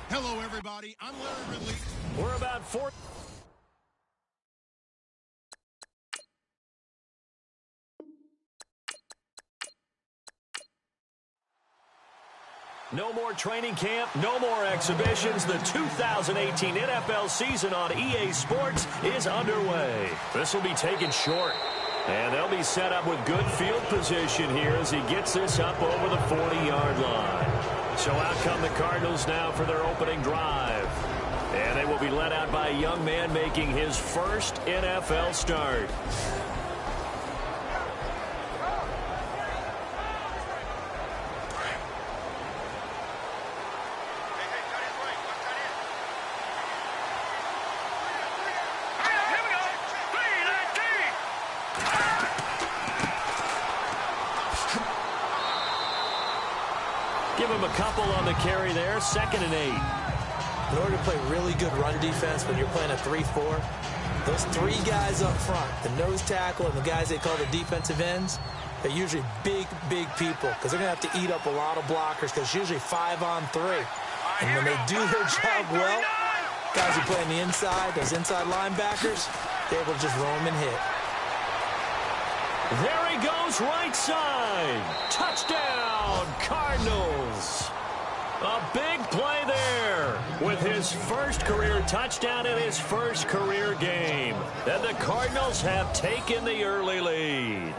Hello, everybody. I'm Larry Ridley. We're about 4. No more training camp, no more exhibitions. The 2018 NFL season on EA Sports is underway. This will be taken short. And they'll be set up with good field position here as he gets this up over the 40-yard line. So out come the Cardinals now for their opening drive. And they will be led out by a young man making his first NFL start. Give him a couple on the carry there, 2nd and 8. In order to play really good run defense when you're playing a 3-4, those 3 guys up front, the nose tackle and the guys they call the defensive ends, they're usually big, big people because they're going to have to eat up a lot of blockers because it's usually 5 on 3. And when they do their job well, guys who play on the inside, those inside linebackers, they're able to just roam and hit. There he goes, right side. Touchdown, Cardinals. A big play there with his first career touchdown in his first career game. And the Cardinals have taken the early lead.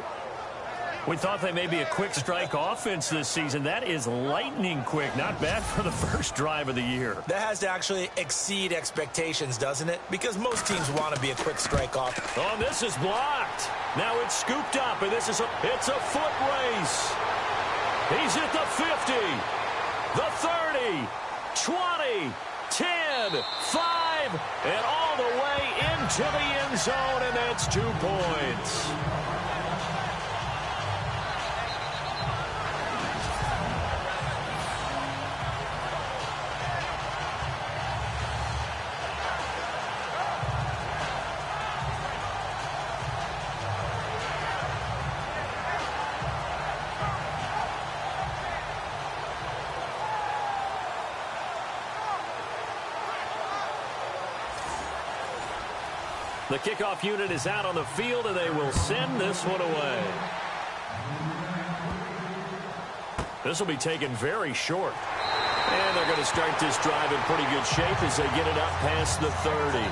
We thought they may be a quick strike offense this season. That is lightning quick. Not bad for the first drive of the year. That has to actually exceed expectations, doesn't it? Because most teams want to be a quick strike offense. Oh, this is blocked. Now it's scooped up, and it's a foot race. He's at the 50, the 30, 20, 10, 5, and all the way into the end zone, and that's 2 points. The kickoff unit is out on the field, and they will send this one away. This will be taken very short. And they're going to start this drive in pretty good shape as they get it up past the 30.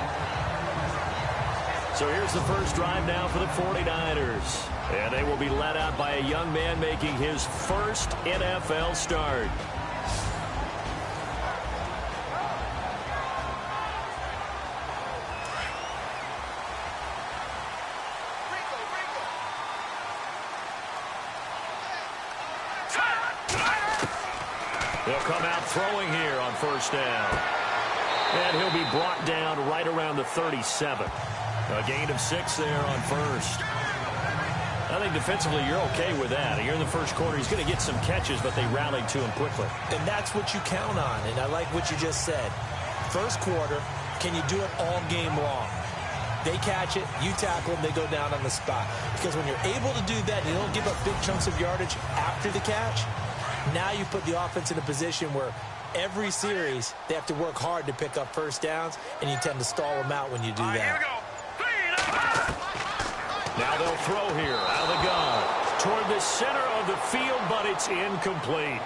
So here's the first drive now for the 49ers. And they will be led out by a young man making his first NFL start. They'll come out throwing here on first down. And he'll be brought down right around the 37. A gain of 6 there on first. I think defensively you're okay with that. Here in the first quarter, he's going to get some catches, but they rallied to him quickly. And that's what you count on, and I like what you just said. First quarter, can you do it all game long? They catch it, you tackle them, they go down on the spot. Because when you're able to do that, you don't give up big chunks of yardage after the catch, now you put the offense in a position where every series they have to work hard to pick up first downs, and you tend to stall them out when you do that. Now they'll throw here out of the gun toward the center of the field, but it's incomplete.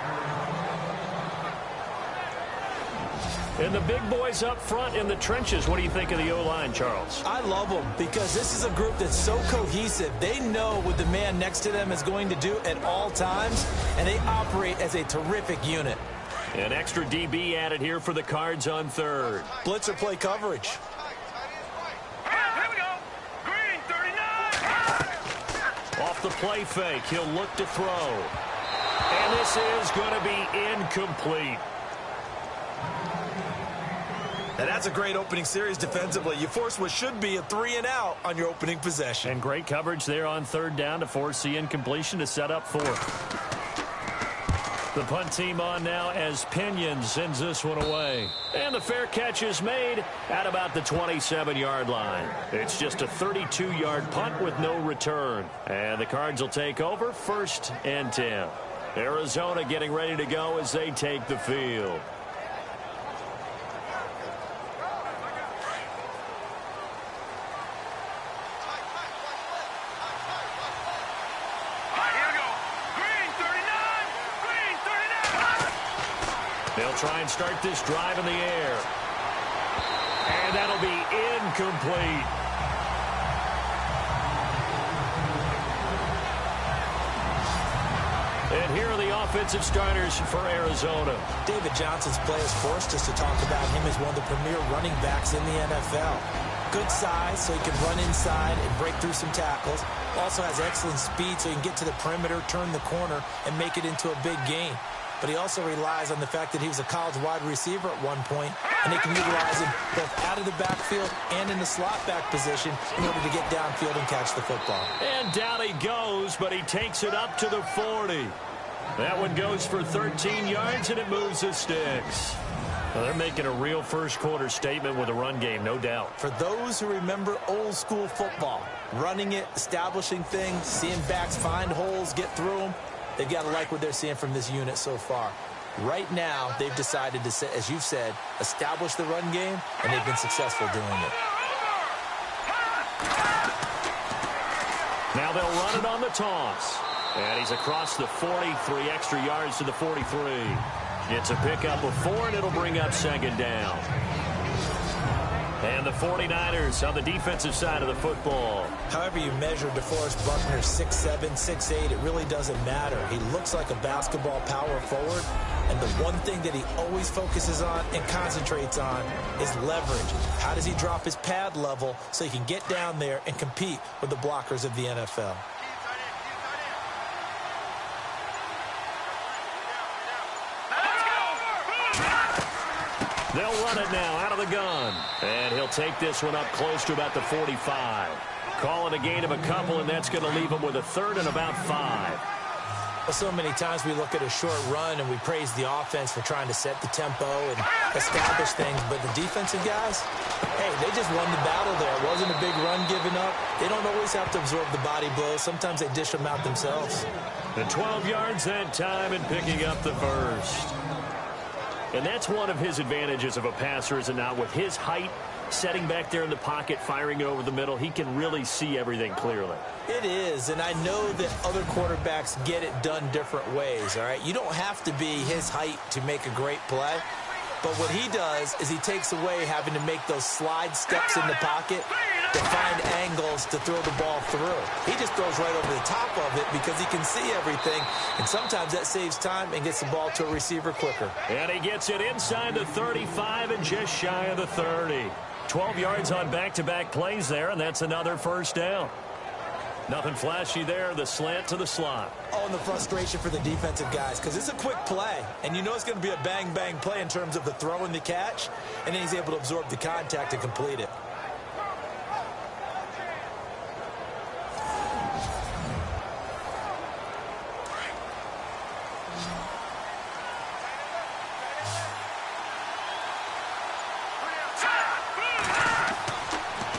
And the big boys up front in the trenches. What do you think of the O-line, Charles? I love them because this is a group that's so cohesive. They know what the man next to them is going to do at all times, and they operate as a terrific unit. An extra DB added here for the Cards on third. Blitzer play coverage. Off the play fake, he'll look to throw. And this is going to be incomplete. And that's a great opening series defensively. You force what should be a 3-and-out on your opening possession. And great coverage there on third down to force the incompletion to set up fourth. The punt team on now as Pinion sends this one away. And the fair catch is made at about the 27-yard line. It's just a 32-yard punt with no return. And the Cards will take over 1st and 10. Arizona getting ready to go as they take the field. They'll try and start this drive in the air. And that'll be incomplete. And here are the offensive starters for Arizona. David Johnson's play has forced us to talk about him as one of the premier running backs in the NFL. Good size, so he can run inside and break through some tackles. Also has excellent speed, so he can get to the perimeter, turn the corner, and make it into a big gain. But he also relies on the fact that he was a college wide receiver at one point, and they can utilize him both out of the backfield and in the slot back position in order to get downfield and catch the football. And down he goes, but he takes it up to the 40. That one goes for 13 yards, and it moves the sticks. Well, they're making a real first quarter statement with a run game, no doubt. For those who remember old school football, running it, establishing things, seeing backs find holes, get through them, they've got to like what they're seeing from this unit so far. Right now, they've decided to, as you've said, establish the run game, and they've been successful doing it. Now they'll run it on the toss. And he's across the 40, 3 extra yards to the 43. It's a pickup of 4, and it'll bring up 2nd down. And the 49ers on the defensive side of the football. However you measure DeForest Buckner, 6'7", 6'8", it really doesn't matter. He looks like a basketball power forward, and the one thing that he always focuses on and concentrates on is leverage. How does he drop his pad level so he can get down there and compete with the blockers of the NFL? They'll run it now out of the gun. And he'll take this one up close to about the 45. Call it a gain of a couple, and that's going to leave him with a 3rd and about 5. So many times we look at a short run and we praise the offense for trying to set the tempo and establish things. But the defensive guys, hey, they just won the battle there. It wasn't a big run given up. They don't always have to absorb the body blows. Sometimes they dish them out themselves. And 12 yards that time and picking up the first. And that's one of his advantages of a passer, is it not? With his height, setting back there in the pocket, firing over the middle, he can really see everything clearly. It is, and I know that other quarterbacks get it done different ways, all right? You don't have to be his height to make a great play. But what he does is he takes away having to make those slide steps in the pocket to find angles to throw the ball through. He just throws right over the top of it because he can see everything, and sometimes that saves time and gets the ball to a receiver quicker. And he gets it inside the 35 and just shy of the 30. 12 yards on back-to-back plays there, and that's another 1st down. Nothing flashy there, the slant to the slot. Oh, knowing the frustration for the defensive guys, because it's a quick play, and you know it's going to be a bang-bang play in terms of the throw and the catch, and then he's able to absorb the contact and complete it.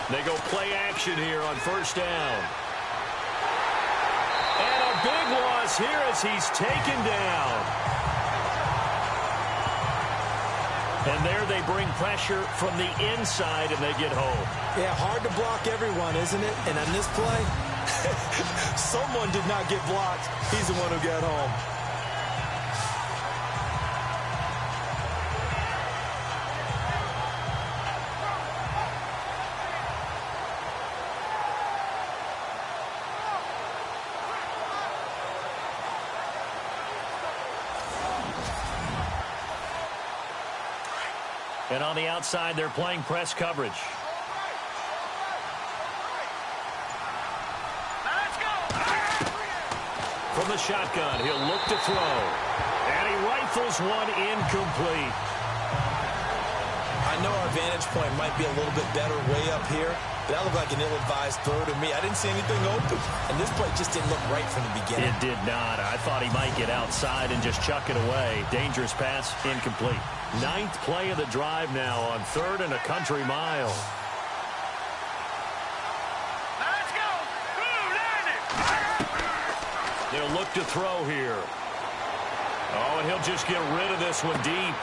They go play action here on first down. And a big loss here as he's taken down. And there they bring pressure from the inside, and they get home. Yeah, hard to block everyone, isn't it? And on this play, someone did not get blocked. He's the one who got home. And on the outside, they're playing press coverage. From the shotgun, he'll look to throw. And he rifles one incomplete. I know our vantage point might be a little bit better way up here, but that looked like an ill-advised throw to me. I didn't see anything open, and this play just didn't look right from the beginning. It did not. I thought he might get outside and just chuck it away. Dangerous pass, incomplete. 9th play of the drive now on 3rd and a country mile. Let's go. They'll look to throw here. Oh, and he'll just get rid of this one deep.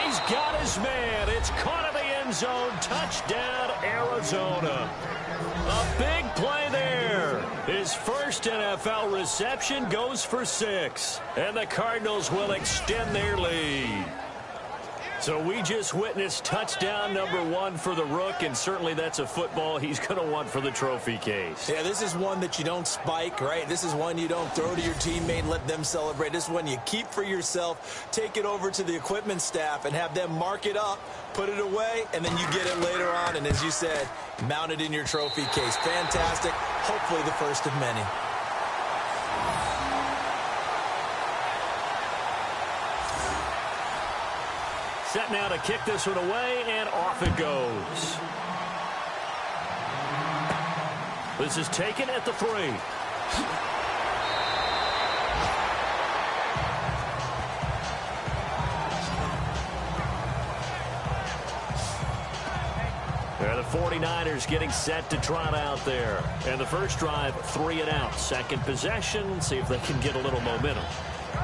He's got his man. It's caught in the end zone. Touchdown, Arizona. A big play there. His first NFL reception goes for 6. And the Cardinals will extend their lead. So we just witnessed touchdown number 1 for the Rook, and certainly that's a football he's going to want for the trophy case. Yeah, this is one that you don't spike, right? This is one you don't throw to your teammate and let them celebrate. This is one you keep for yourself, take it over to the equipment staff and have them mark it up, put it away, and then you get it later on, and as you said, mount it in your trophy case. Fantastic. Hopefully the first of many. Set now to kick this one away, and off it goes. This is taken at the 3. The 49ers getting set to trot out there. And the first drive, 3 and out. Second possession, see if they can get a little momentum.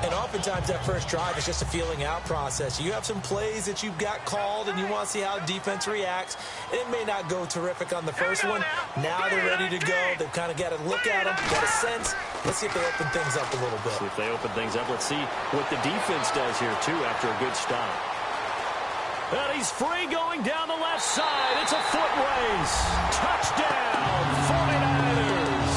And oftentimes that first drive is just a feeling out process. You have some plays that you've got called and you want to see how defense reacts. It may not go terrific on the first one. Now they're ready to go. They've kind of got to look at them, got a sense. Let's see if they open things up a little bit. See if they open things up. Let's see what the defense does here, too, after a good stop. And he's free going down the left side. It's a foot race. Touchdown, 49ers.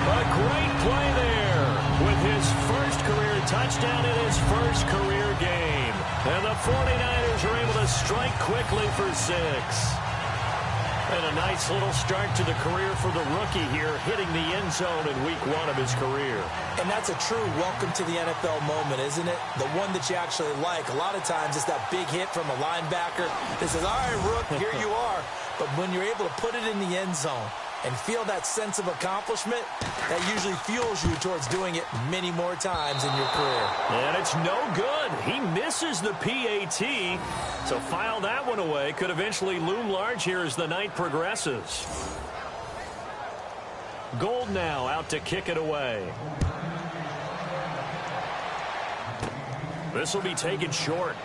A great play there with his first career touchdown in his first career game. And the 49ers are able to strike quickly for 6. And a nice little start to the career for the rookie here, hitting the end zone in week 1 of his career. And that's a true welcome to the NFL moment, isn't it? The one that you actually like. A lot of times it's that big hit from a linebacker that says, all right, Rook, here you are. But when you're able to put it in the end zone and feel that sense of accomplishment, that usually fuels you towards doing it many more times in your career. And it's no good. He misses the PAT. So file that one away. Could eventually loom large here as the night progresses. Gold now out to kick it away. This will be taken short.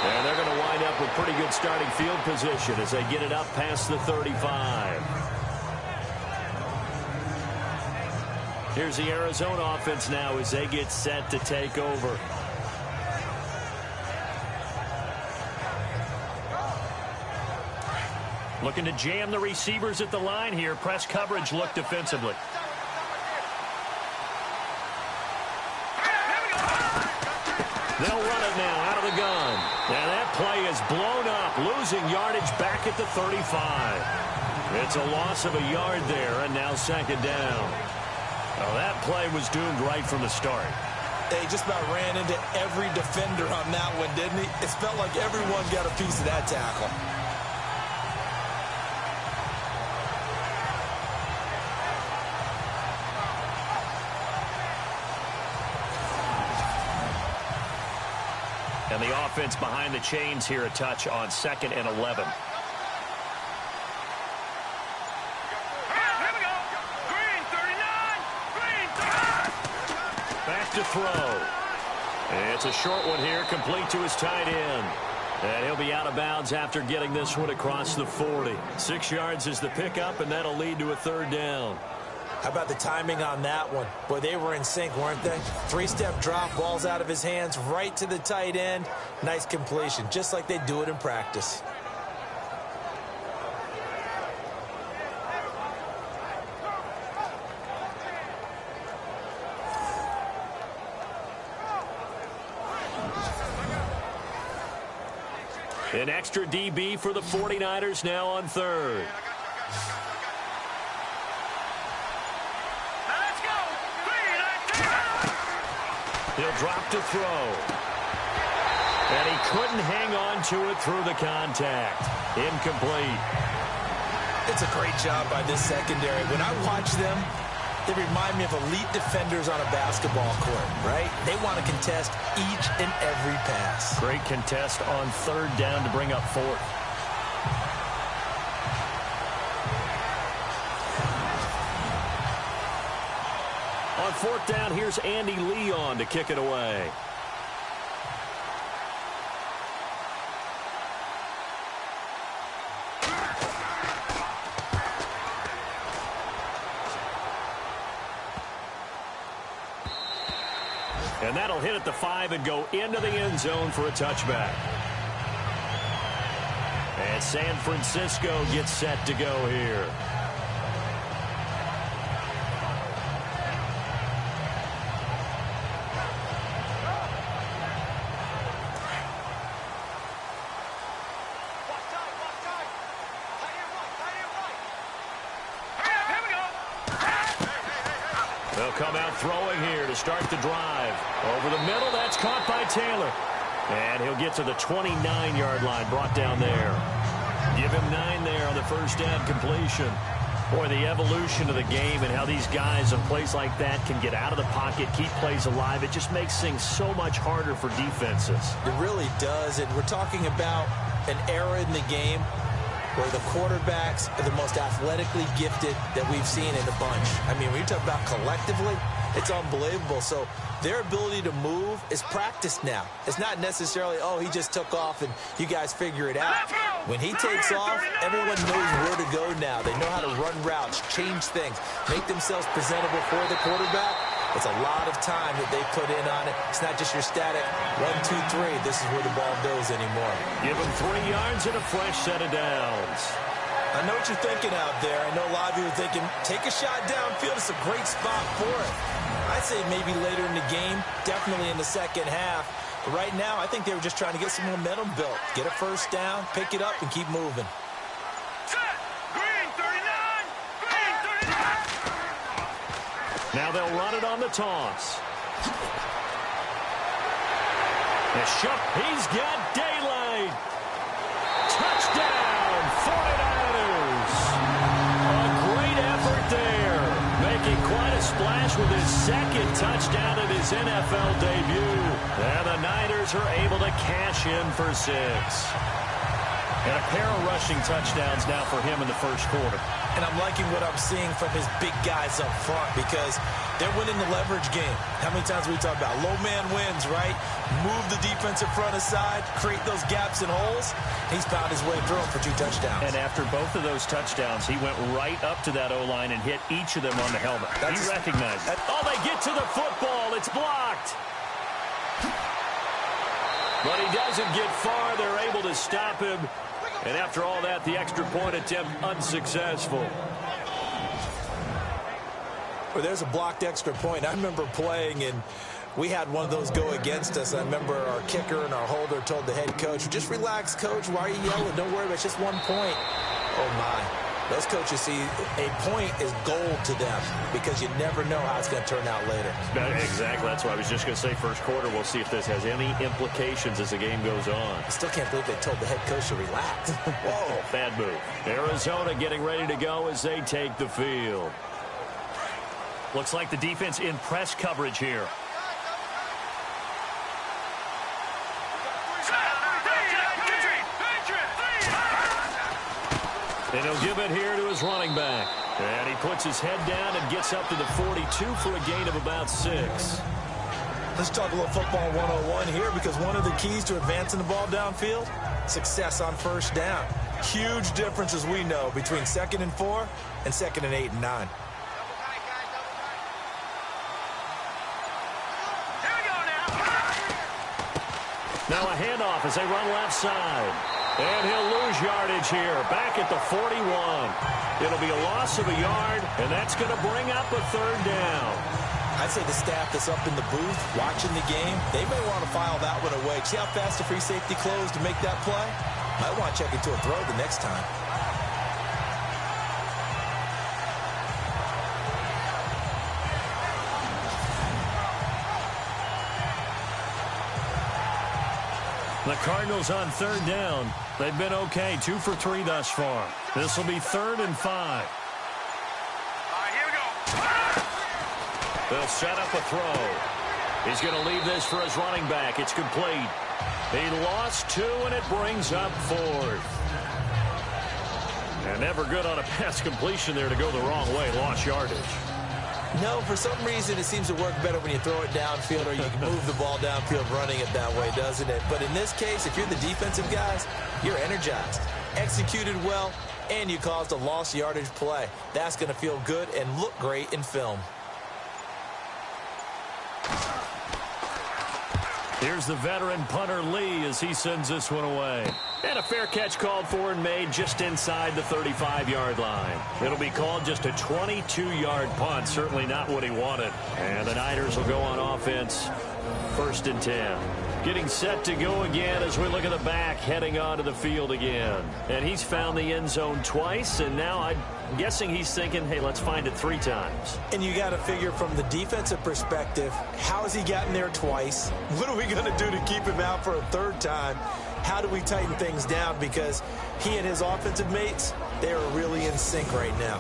And they're going to wind up with pretty good starting field position as they get it up past the 35. Here's the Arizona offense now as they get set to take over. Looking to jam the receivers at the line here. Press coverage look defensively. They'll run it now out of the gun. And that play is blown up, losing yardage back at the 35. It's a loss of a yard there, and now second down. Well, that play was doomed right from the start. They just about ran into every defender on that one, didn't he? It felt like everyone got a piece of that tackle. And the offense behind the chains here, a touch on 2nd and 11. Back to throw. It's a short one here, complete to his tight end. And he'll be out of bounds after getting this one across the 40. 6 yards is the pickup, and that'll lead to a 3rd down. How about the timing on that one? Boy, they were in sync, weren't they? 3-step drop, ball's out of his hands, right to the tight end. Nice completion, just like they do it in practice. An extra DB for the 49ers now on 3rd. He'll drop to throw. And he couldn't hang on to it through the contact. Incomplete. It's a great job by this secondary. When I watch them, they remind me of elite defenders on a basketball court, right? They want to contest each and every pass. Great contest on 3rd down to bring up 4th. On 4th down, here's Andy Leon to kick it away. And that'll hit at the 5 and go into the end zone for a touchback. And San Francisco gets set to go here. They'll come out throwing here to start the drive. Over the middle, that's caught by Taylor. And he'll get to the 29-yard line, brought down there. Give him 9 there on the first down completion. Boy, the evolution of the game and how these guys in plays like that can get out of the pocket, keep plays alive, it just makes things so much harder for defenses. It really does, and we're talking about an era in the game where the quarterbacks are the most athletically gifted that we've seen in a bunch. I mean, when you talk about collectively, it's unbelievable. So their ability to move is practiced now. It's not necessarily, oh, he just took off and you guys figure it out. When he takes off, everyone knows where to go now. They know how to run routes, change things, make themselves presentable for the quarterback. It's a lot of time that they put in on it. It's not just your static 1, 2, 3. This is where the ball goes anymore. Give him 3 yards and a fresh set of downs. I know what you're thinking out there. I know a lot of you are thinking, take a shot downfield. It's a great spot for it. I'd say maybe later in the game, definitely in the second half. But right now, I think they were just trying to get some momentum built. Get a first down, pick it up, and keep moving. Now they'll run it on the toss. The shot, he's got daylight. Touchdown, 49ers. A great effort there. Making quite a splash with his 2nd touchdown of his NFL debut. And the Niners are able to cash in for 6. And a pair of rushing touchdowns now for him in the first quarter. And I'm liking what I'm seeing from his big guys up front because they're winning the leverage game. How many times we talk about low man wins, right? Move the defensive front aside, create those gaps and holes. He's found his way through them for 2 touchdowns. And after both of those touchdowns, he went right up to that O-line and hit each of them on the helmet. He recognized it. Oh, they get to the football. It's blocked. But he doesn't get far. They're able to stop him. And after all that, the extra point attempt unsuccessful. Well, there's a blocked extra point. I remember playing, and we had one of those go against us. I remember our kicker and our holder told the head coach, just relax, coach. Why are you yelling? Don't worry about it. It's just 1 point. Oh, my. Those coaches see a point is gold to them because you never know how it's going to turn out later. Exactly. That's what I was just going to say. First quarter, we'll see if this has any implications as the game goes on. I still can't believe they told the head coach to relax. Whoa, bad move. Arizona getting ready to go as they take the field. Looks like the defense in press coverage here. And he'll give it here to his running back. And he puts his head down and gets up to the 42 for a gain of about 6. Let's talk a little football 101 here, because one of the keys to advancing the ball downfield, success on first down. Huge difference, as we know, between 2nd and 4 and 2nd and 8 and 9. Now a handoff as they run left side. And he'll lose yardage here, back at the 41. It'll be a loss of a yard, and that's going to bring up a 3rd down. I'd say the staff that's up in the booth watching the game, they may want to file that one away. See how fast the free safety closed to make that play? Might want to check it to a throw the next time. The Cardinals on 3rd down. They've been okay, 2 for 3 thus far. This will be 3rd and 5. Here we go. They'll set up a throw. He's going to leave this for his running back. It's complete. He lost 2, and it brings up 4th. And never good on a pass completion there to go the wrong way. Lost yardage. No, for some reason it seems to work better when you throw it downfield, or you can move the ball downfield running it that way, doesn't it? But in this case, if you're the defensive guys, you're energized, executed well, and you caused a lost yardage play. That's going to feel good and look great in film. Here's the veteran punter Lee as he sends this one away. And a fair catch called for and made just inside the 35-yard line. It'll be called just a 22-yard punt. Certainly not what he wanted. And the Niners will go on offense. 1st and 10. Getting set to go again as we look at the back, heading onto the field again. And he's found the end zone twice, and now I'm guessing he's thinking, hey, let's find it 3 times. And you got to figure from the defensive perspective, how has he gotten there twice? What are we going to do to keep him out for a 3rd time? How do we tighten things down? Because he and his offensive mates, they are really in sync right now.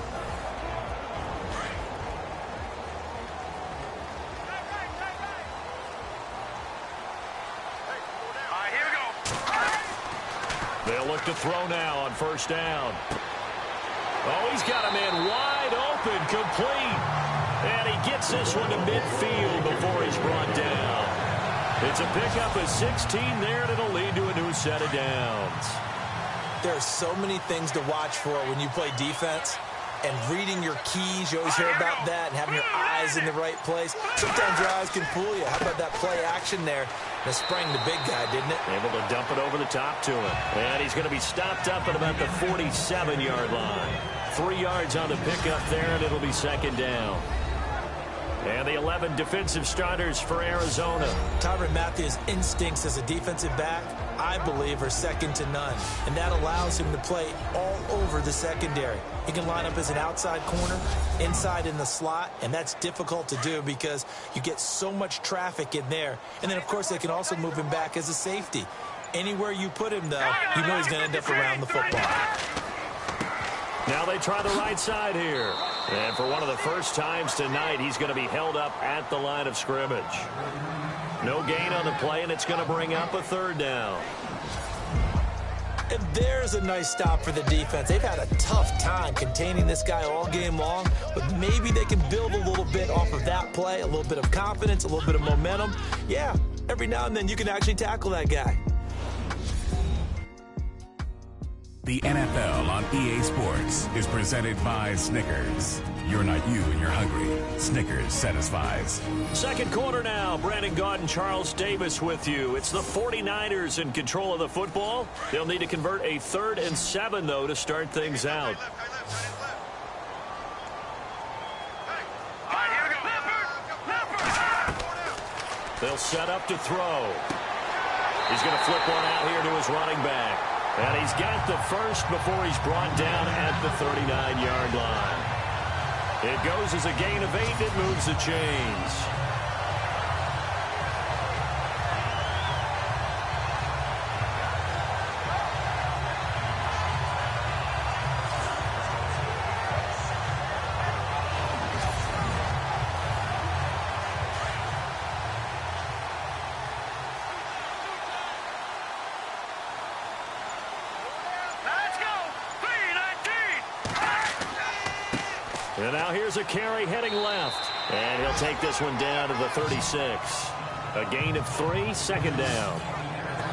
They'll look to throw now on 1st down. Oh, he's got a man wide open, complete. And he gets this one to midfield before he's brought down. It's a pickup of 16 there, and it'll lead to a new set of downs. There are so many things to watch for when you play defense. And reading your keys, you always hear about that, and having your eyes in the right place. Sometimes your eyes can fool you. How about that play action there? That sprang the big guy, didn't it? Able to dump it over the top to him. And he's going to be stopped up at about the 47-yard line. 3 yards on the pickup there, and it'll be 2nd down. And the 11 defensive starters for Arizona. Tyrann Mathieu's instincts as a defensive back, I believe, are second to none. And that allows him to play all over the secondary. He can line up as an outside corner, inside in the slot, and that's difficult to do because you get so much traffic in there. And then, of course, they can also move him back as a safety. Anywhere you put him, though, you know he's going to end up around the football. Now they try the right side here. And for one of the first times tonight, he's going to be held up at the line of scrimmage. No gain on the play, and it's going to bring up a 3rd down. And there's a nice stop for the defense. They've had a tough time containing this guy all game long, but maybe they can build a little bit off of that play, a little bit of confidence, a little bit of momentum. Yeah, every now and then you can actually tackle that guy. The NFL on EA Sports is presented by Snickers. You're not you when you're hungry. Snickers satisfies. 2nd quarter now. Brandon Gaudin, Charles Davis with you. It's the 49ers in control of the football. They'll need to convert a 3rd and 7, though, to start things out. They'll set up to throw. He's going to flip one out here to his running back. And he's got the first before he's brought down at the 39-yard line. It goes as a gain of 8. It moves the chains. And now here's a carry heading left. And he'll take this one down to the 36. A gain of 3, second down.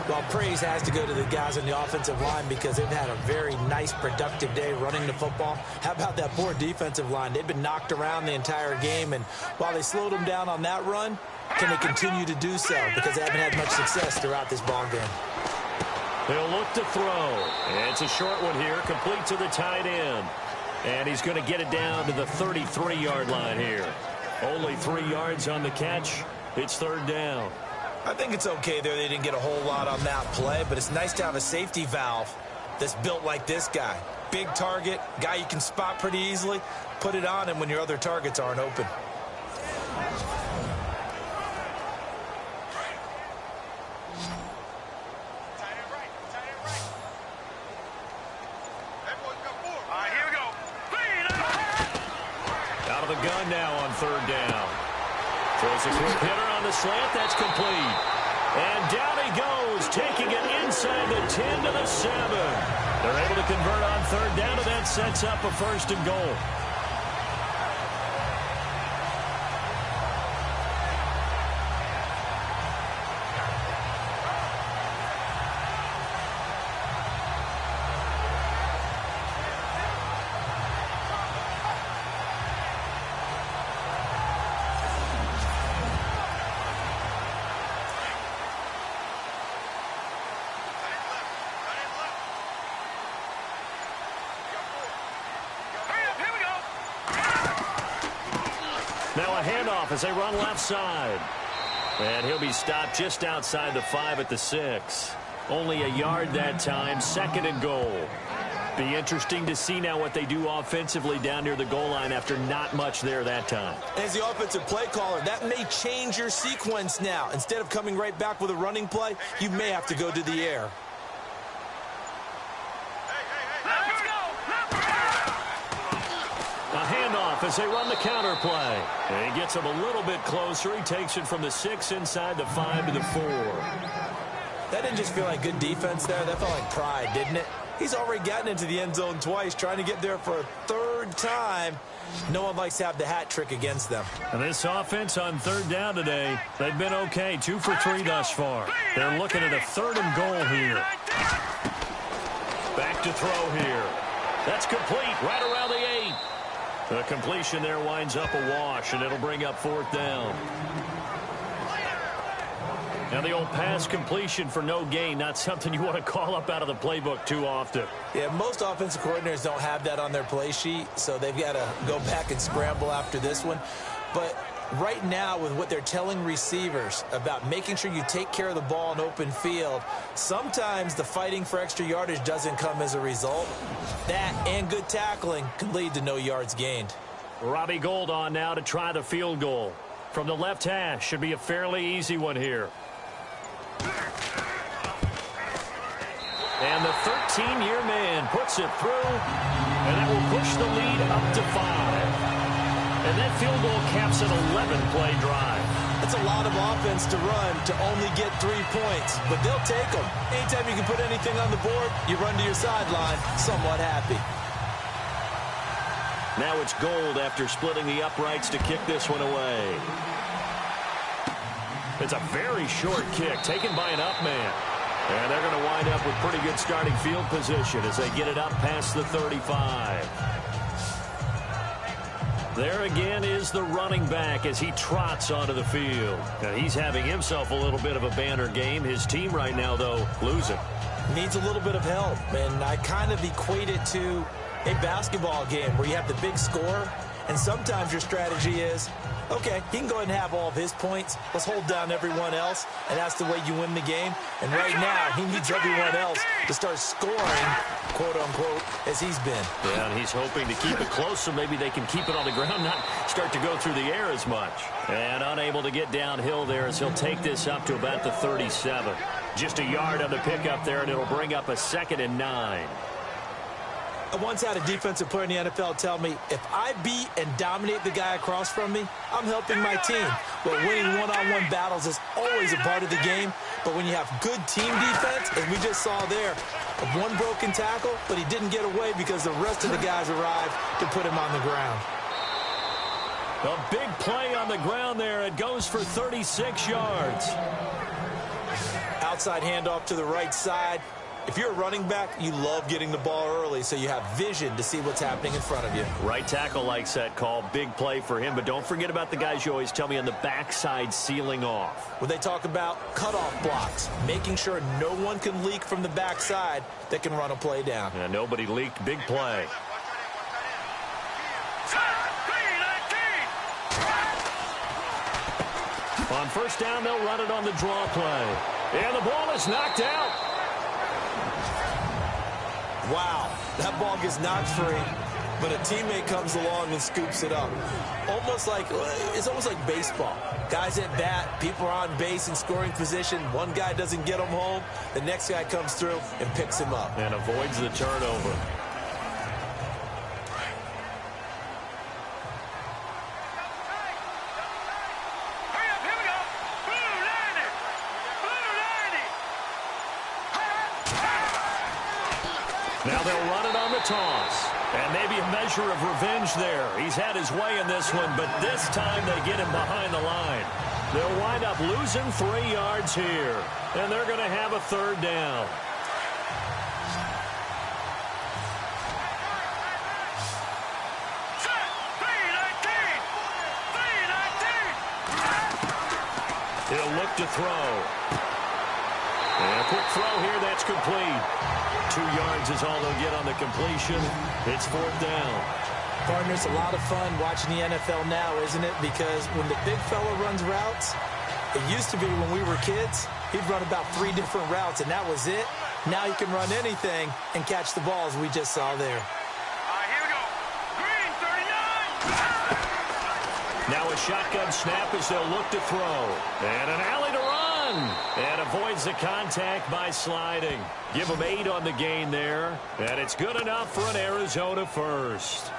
Well, praise has to go to the guys on the offensive line because they've had a very nice, productive day running the football. How about that poor defensive line? They've been knocked around the entire game, and while they slowed them down on that run, can they continue to do so? Because they haven't had much success throughout this ball game. They'll look to throw. And it's a short one here, complete to the tight end. And he's going to get it down to the 33-yard line here. Only 3 yards on the catch. It's third down. I think it's okay there. They didn't get a whole lot on that play, but it's nice to have a safety valve that's built like this guy. Big target, guy you can spot pretty easily. Put it on him when your other targets aren't open. Out of the gun now on third down. Throws a quick hitter on the slant. That's complete. And down he goes, taking it inside the 10 to the 7. They're able to convert on third down, and that sets up a first and goal. Now a handoff as they run left side. And he'll be stopped just outside the 5 at the 6. Only a yard that time, second and goal. Be interesting to see now what they do offensively down near the goal line after not much there that time. As the offensive play caller, that may change your sequence now. Instead of coming right back with a running play, you may have to go to the air. A handoff as they run the counter play. And he gets him a little bit closer. He takes it from the 6 inside the 5 to the 4. That didn't just feel like good defense there. That felt like pride, didn't it? He's already gotten into the end zone twice, trying to get there for a third time. No one likes to have the hat trick against them. And this offense on third down today, they've been okay. 2 for 3 thus far. They're looking at a third and goal here. Back to throw here. That's complete right around the 8. The completion there winds up a wash, and it'll bring up fourth down. Now the old pass completion for no gain, not something you want to call up out of the playbook too often. Yeah, most offensive coordinators don't have that on their play sheet, so they've got to go back and scramble after this one. But right now, with what they're telling receivers about making sure you take care of the ball in open field, sometimes the fighting for extra yardage doesn't come as a result. That and good tackling can lead to no yards gained. Robbie Gould on now to try the field goal. From the left hash, should be a fairly easy one here. And the 13-year man puts it through, and that will push the lead up to 5. And that field goal caps an 11-play drive. That's a lot of offense to run to only get 3 points, but they'll take them. Anytime you can put anything on the board, you run to your sideline somewhat happy. Now it's Gould after splitting the uprights to kick this one away. It's a very short kick taken by an up man. And they're going to wind up with pretty good starting field position as they get it up past the 35. There again is the running back as he trots onto the field. Now he's having himself a little bit of a banner game. His team right now, though, losing. Needs a little bit of help, and I kind of equate it to a basketball game where you have the big score And sometimes your strategy is, okay, he can go ahead and have all of his points. Let's hold down everyone else, and that's the way you win the game. And right now, he needs everyone else to start scoring, quote-unquote, as he's been. Yeah, and he's hoping to keep it close so maybe they can keep it on the ground, not start to go through the air as much. And unable to get downhill there as he'll take this up to about the 37. Just a yard on the pickup there, and it'll bring up a 2nd and 9. I once had a defensive player in the NFL tell me, if I beat and dominate the guy across from me, I'm helping my team. Well, winning one-on-one battles is always a part of the game, but when you have good team defense, as we just saw there, one broken tackle, but he didn't get away because the rest of the guys arrived to put him on the ground. A big play on the ground there. It goes for 36 yards. Outside handoff to the right side. If you're a running back, you love getting the ball early so you have vision to see what's happening in front of you. Right tackle likes that call. Big play for him. But don't forget about the guys you always tell me on the backside sealing off. When they talk about cutoff blocks, making sure no one can leak from the backside that can run a play down. Yeah, nobody leaked. Big play. On first down, they'll run it on the draw play. And the ball is knocked out. Wow, that ball gets knocked free, but a teammate comes along and scoops it up. It's almost like baseball. Guys at bat, people are on base in scoring position. One guy doesn't get him home. The next guy comes through and picks him up. And avoids the turnover. Now they'll run it on the toss. And maybe a measure of revenge there. He's had his way in this one, but this time they get him behind the line. They'll wind up losing 3 yards here. And they're going to have a 3rd down. He'll look to throw. And a quick throw here, that's complete. 2 yards is all they'll get on the completion. It's 4th down. Partner, it's a lot of fun watching the NFL now, isn't it? Because when the big fella runs routes, it used to be when we were kids, he'd run about 3 different routes, and that was it. Now he can run anything and catch the balls we just saw there. Here we go. Green, 39. Now a shotgun snap as they'll look to throw. And an alley to run. And avoids the contact by sliding. Give him 8 on the gain there. And it's good enough for an Arizona first.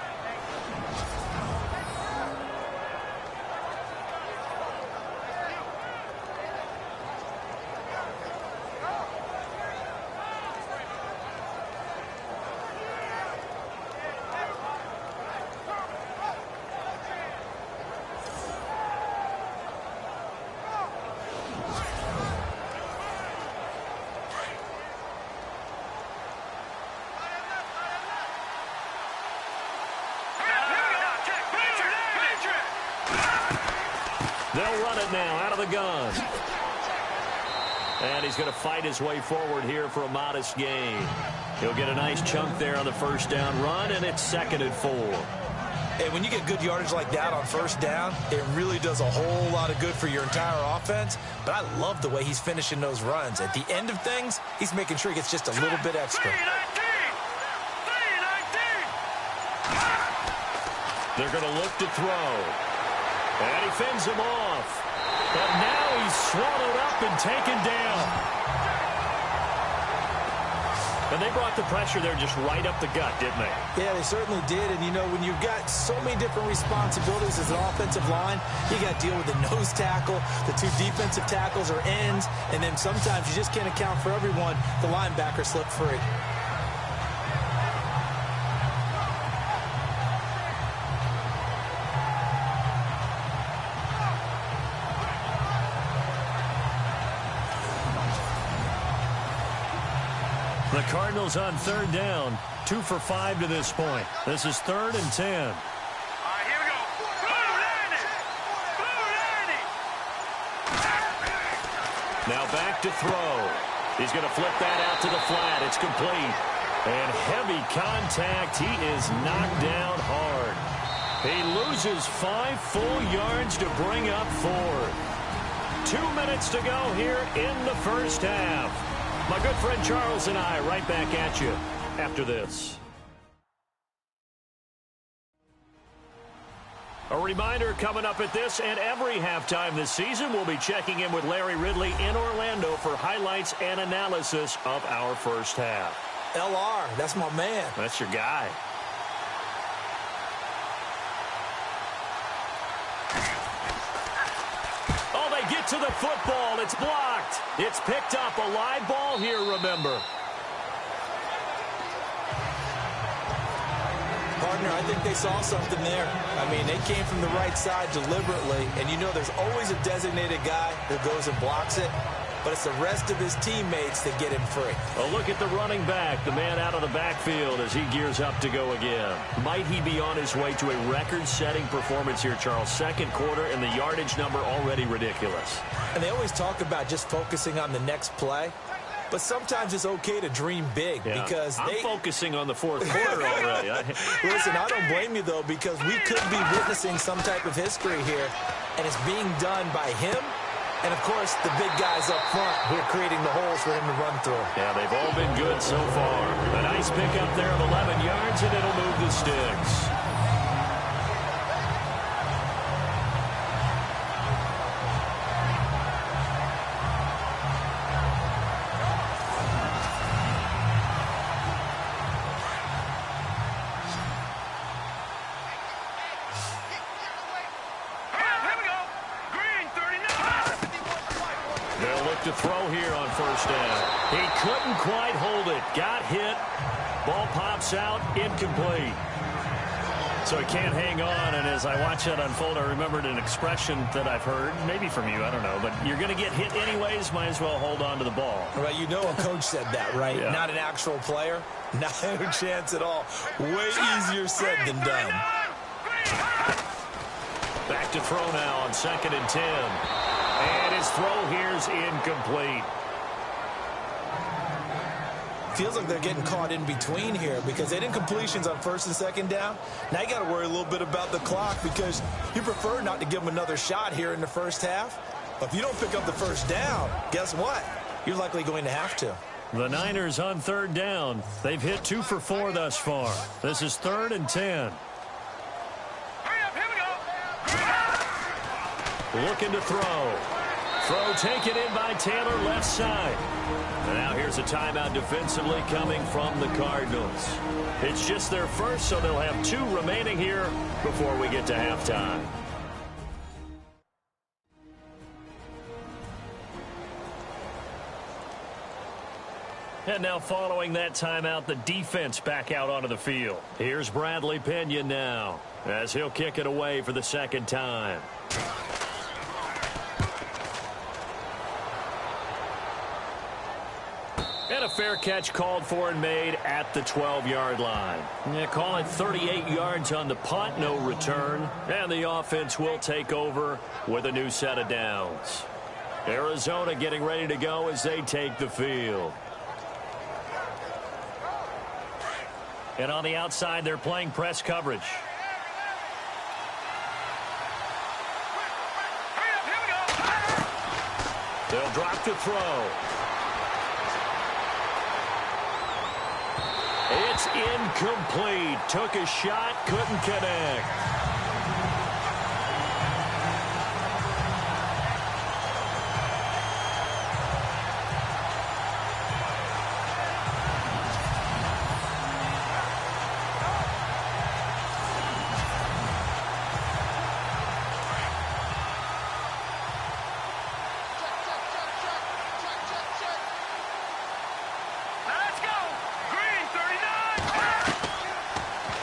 They'll run it now out of the gun. And he's going to fight his way forward here for a modest gain. He'll get a nice chunk there on the first down run, and it's 2nd and 4. Hey, when you get good yardage like that on first down, it really does a whole lot of good for your entire offense. But I love the way he's finishing those runs. At the end of things, he's making sure he gets just a little bit extra. They're going to look to throw. And he fends him off. But now he's swallowed up and taken down. And they brought the pressure there just right up the gut, didn't they? Yeah, they certainly did. And, you know, when you've got so many different responsibilities as an offensive line, you got to deal with the nose tackle, the 2 defensive tackles or ends, and then sometimes you just can't account for everyone. The linebacker slipped free. The Cardinals on 3rd down, 2 for 5 to this point. This is 3rd and 10. Here we go. Now back to throw. He's going to flip that out to the flat. It's complete. And heavy contact. He is knocked down hard. He loses 5 full yards to bring up 4. 2 minutes to go here in the first half. My good friend Charles and I right back at you after this. A reminder coming up at this and every halftime this season, we'll be checking in with Larry Ridley in Orlando for highlights and analysis of our first half. LR, that's my man. That's your guy. Oh, they get to the football. It's blocked. It's picked up. A live ball here, remember. Partner, I think they saw something there. I mean, they came from the right side deliberately, and you know there's always a designated guy who goes and blocks it, but it's the rest of his teammates that get him free. Well, look at the running back, the man out of the backfield as he gears up to go again. Might he be on his way to a record-setting performance here, Charles? Second quarter, and the yardage number already ridiculous. And they always talk about just focusing on the next play. But sometimes it's okay to dream big because I'm focusing on the fourth quarter already. Listen, I don't blame you, though, because we could be witnessing some type of history here, and it's being done by him and, of course, the big guys up front who are creating the holes for him to run through. Yeah, they've all been good so far. A nice pickup there of 11 yards, and it'll move the sticks. To throw here on first down. He couldn't quite hold it. Got hit. Ball pops out. Incomplete. So he can't hang on, and as I watch that unfold, I remembered an expression that I've heard, maybe from you, I don't know, but you're going to get hit anyways, might as well hold on to the ball. Right, you know a coach said that, right? Yeah. Not an actual player. Not a chance at all. Way easier said than done. Back to throw now on 2nd and 10. And his throw here's incomplete. Feels like they're getting caught in between here because they didn't completions on 1st and 2nd down. Now you got to worry a little bit about the clock because you prefer not to give them another shot here in the first half. But if you don't pick up the first down, guess what? You're likely going to have to. The Niners on 3rd down. They've hit 2 for 4 thus far. This is 3rd and 10. Looking to throw. Throw taken in by Taylor, left side. And now here's a timeout defensively coming from the Cardinals. It's just their first, so they'll have 2 remaining here before we get to halftime. And now following that timeout, the defense back out onto the field. Here's Bradley Pinion now as he'll kick it away for the 2nd time. And a fair catch called for and made at the 12-yard line. Call it 38 yards on the punt, no return. And the offense will take over with a new set of downs. Arizona getting ready to go as they take the field. And on the outside, they're playing press coverage. They'll drop to throw. It's incomplete. Took a shot, couldn't connect.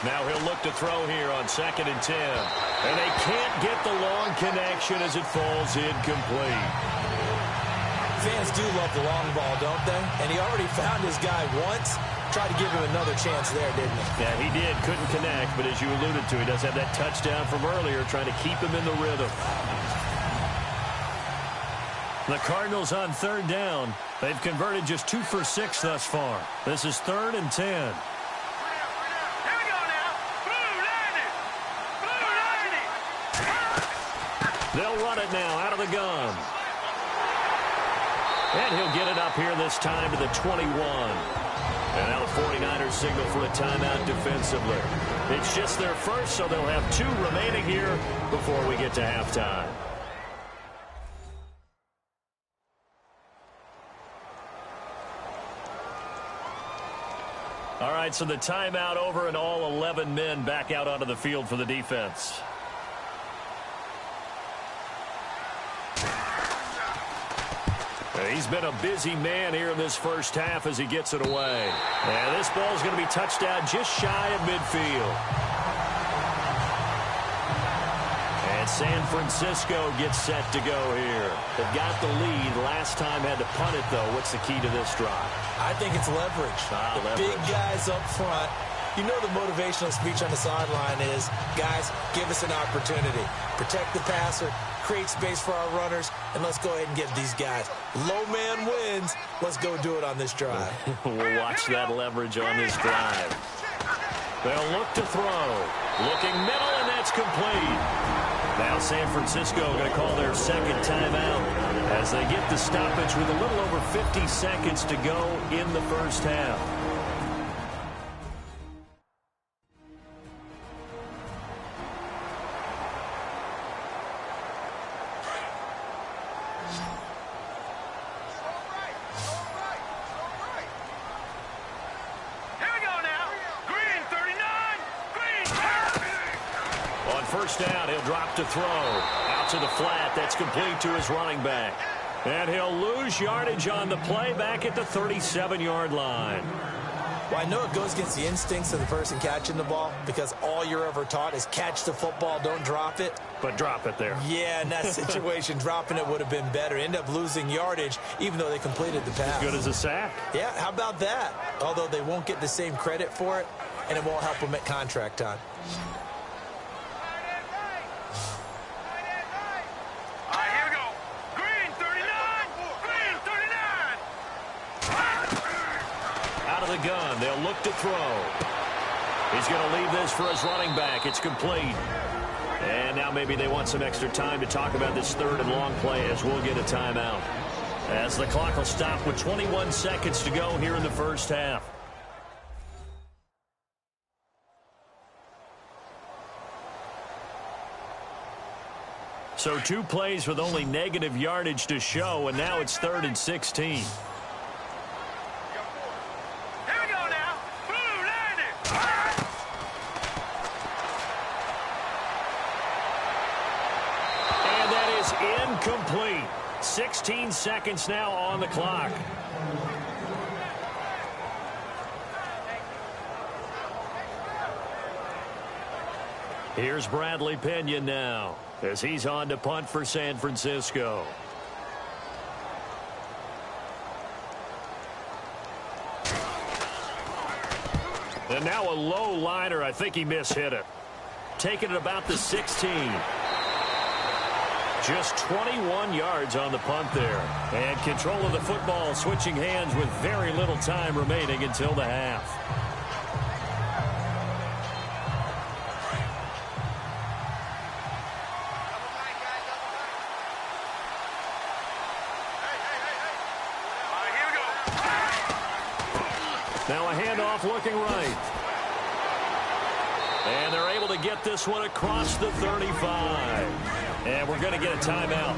Now he'll look to throw here on 2nd and 10. And they can't get the long connection as it falls incomplete. Fans do love the long ball, don't they? And he already found his guy once. Tried to give him another chance there, didn't he? Yeah, he did. Couldn't connect, but as you alluded to, he does have that touchdown from earlier, trying to keep him in the rhythm. The Cardinals on 3rd down. They've converted just 2 for 6 thus far. This is 3rd and 10. They'll run it now out of the gun. And he'll get it up here this time to the 21. And now the 49ers signal for a timeout defensively. It's just their first, so they'll have 2 remaining here before we get to halftime. All right, so the timeout over and all 11 men back out onto the field for the defense. He's been a busy man here in this first half as he gets it away. And this ball's going to be touched down just shy of midfield. And San Francisco gets set to go here. They've got the lead. Last time had to punt it, though. What's the key to this drive? I think it's leverage. The big guys up front. You know the motivational speech on the sideline is, guys, give us an opportunity. Protect the passer, create space for our runners, and let's go ahead and get these guys. Low man wins. Let's go do it on this drive. We'll watch that leverage on this drive. They'll look to throw. Looking middle, and that's complete. Now San Francisco going to call their second timeout as they get the stoppage with a little over 50 seconds to go in the first half. First down, he'll drop to throw. Out to the flat, that's complete to his running back. And he'll lose yardage on the play back at the 37-yard line. Well, I know it goes against the instincts of the person catching the ball because all you're ever taught is catch the football, don't drop it. But drop it there. Yeah, in that situation, dropping it would have been better. End up losing yardage even though they completed the pass. As good as a sack. Yeah, how about that? Although they won't get the same credit for it, and it won't help them at contract time. The gun. They'll look to throw. He's going to leave this for his running back. It's complete. And now maybe they want some extra time to talk about this third and long play as we'll get a timeout. As the clock will stop with 21 seconds to go here in the first half. So 2 plays with only negative yardage to show, and now it's 3rd and 16. Incomplete. 16 seconds now on the clock. Here's Bradley Pena now as he's on to punt for San Francisco. And now a low liner. I think he mishit it. Taking it about the 16. Just 21 yards on the punt there. And control of the football switching hands with very little time remaining until the half. Now a handoff looking right. And they're able to get this one across the 35. And we're going to get a timeout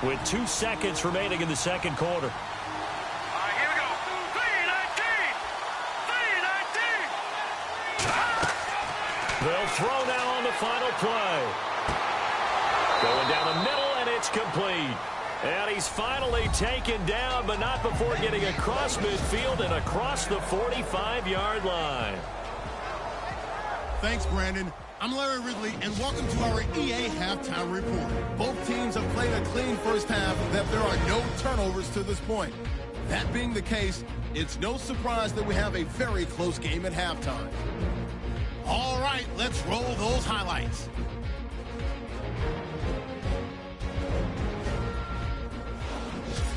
with 2 seconds remaining in the second quarter. Here we go. 3-19. They'll throw now on the final play. Going down the middle, and it's complete. And he's finally taken down, but not before getting across midfield and across the 45-yard line. Thanks, Brandon. I'm Larry Ridley, and welcome to our EA Halftime Report. Both teams have played a clean first half, that there are no turnovers to this point. That being the case, it's no surprise that we have a very close game at halftime. All right, let's roll those highlights.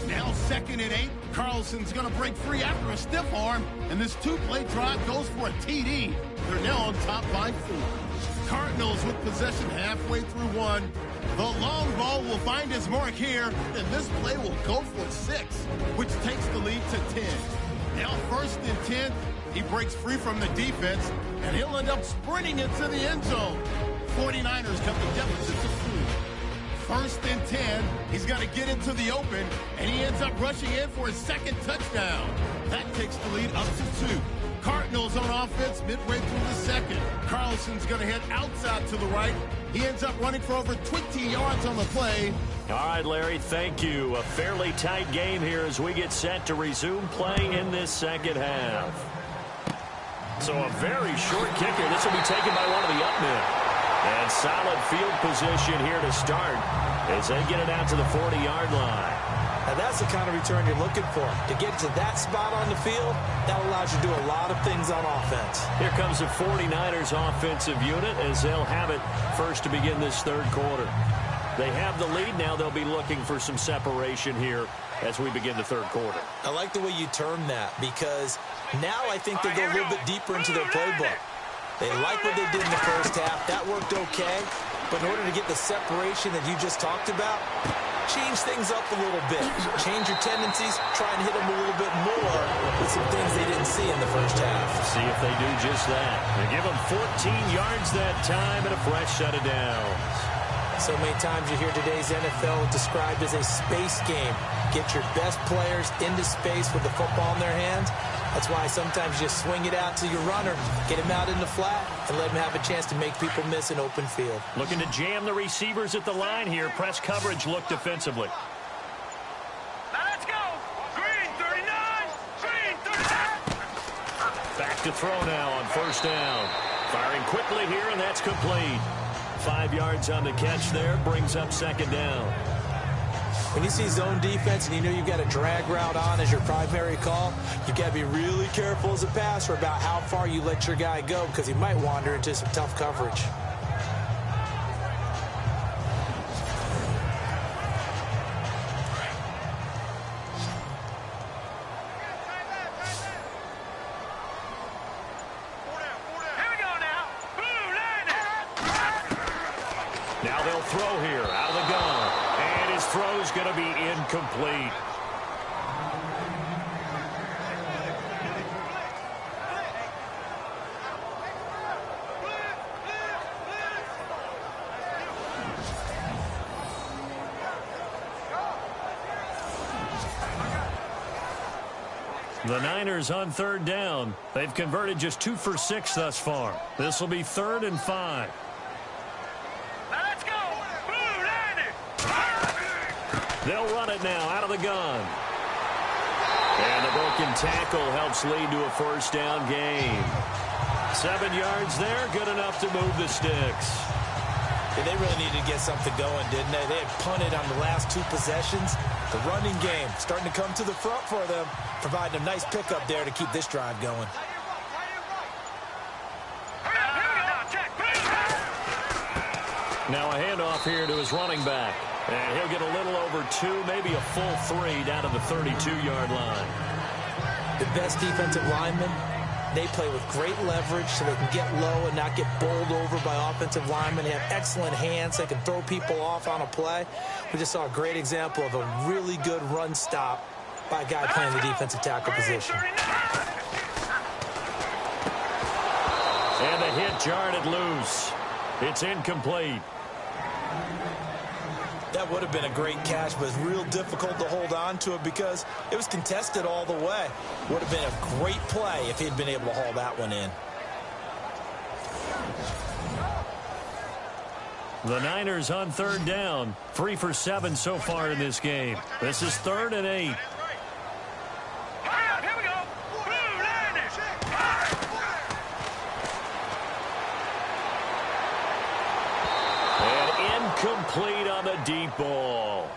Now 2nd and 8. Carlson's going to break free after a stiff arm, and this 2-play drive goes for a TD. They're now on top by 4. Cardinals with possession halfway through one. The long ball will find his mark here, and this play will go for 6, which takes the lead to 10. Now 1st and 10, he breaks free from the defense, and he'll end up sprinting into the end zone. 49ers come to deficit to 4. 1st and 10, he's got to get into the open, and he ends up rushing in for his 2nd touchdown. That takes the lead up to 2. Cardinals on offense midway through the 2nd. Carlson's going to head outside to the right. He ends up running for over 20 yards on the play. All right, Larry, thank you. A fairly tight game here as we get set to resume play in this 2nd half. So a very short kicker. This will be taken by one of the up men. And solid field position here to start as they get it out to the 40-yard line. Now that's the kind of return you're looking for. To get to that spot on the field, that allows you to do a lot of things on offense. Here comes the 49ers offensive unit as they'll have it first to begin this 3rd quarter. They have the lead now. They'll be looking for some separation here as we begin the 3rd quarter. I like the way you term that because now I think they go a little bit deeper into their playbook. They like what they did in the 1st half. That worked okay. But in order to get the separation that you just talked about, change things up a little bit. Change your tendencies. Try and hit them a little bit more with some things they didn't see in the 1st half. See if they do just that. They give them 14 yards that time and a fresh set of downs. So many times you hear today's NFL described as a space game. Get your best players into space with the football in their hands. That's why sometimes you just swing it out to your runner, get him out in the flat, and let him have a chance to make people miss an open field. Looking to jam the receivers at the line here. Press coverage look defensively. Now let's go. Green 39. Green 39. Back to throw now on 1st down. Firing quickly here, and that's complete. 5 yards on the catch there. Brings up 2nd down. When you see zone defense and you know you've got a drag route on as your primary call, you've got to be really careful as a passer about how far you let your guy go because he might wander into some tough coverage. Here we go now. Blue line. Now they'll throw here out of the gun. And his throw's going to be incomplete. The Niners on 3rd down. They've converted just 2 for 6 thus far. This will be 3rd and 5. Now let's go. Blue line. They'll run it now out of the gun. And the broken tackle helps lead to a 1st down gain. 7 yards there, good enough to move the sticks. Yeah, they really needed to get something going, didn't they? They had punted on the last 2 possessions. The running game starting to come to the front for them, providing a nice pickup there to keep this drive going. Now a handoff here to his running back. And he'll get a little over 2, maybe a full 3 down to the 32-yard line. The best defensive linemen, they play with great leverage so they can get low and not get bowled over by offensive linemen. They have excellent hands. They can throw people off on a play. We just saw a great example of a really good run stop by a guy playing the defensive tackle position. And the hit jarred it loose. It's incomplete. That would have been a great catch, but it's real difficult to hold on to it because it was contested all the way. Would have been a great play if he'd been able to haul that one in. The Niners on 3rd down. 3 for 7 so far in this game. This is 3rd and 8. Here we go. Blue line. And incomplete on the deep ball.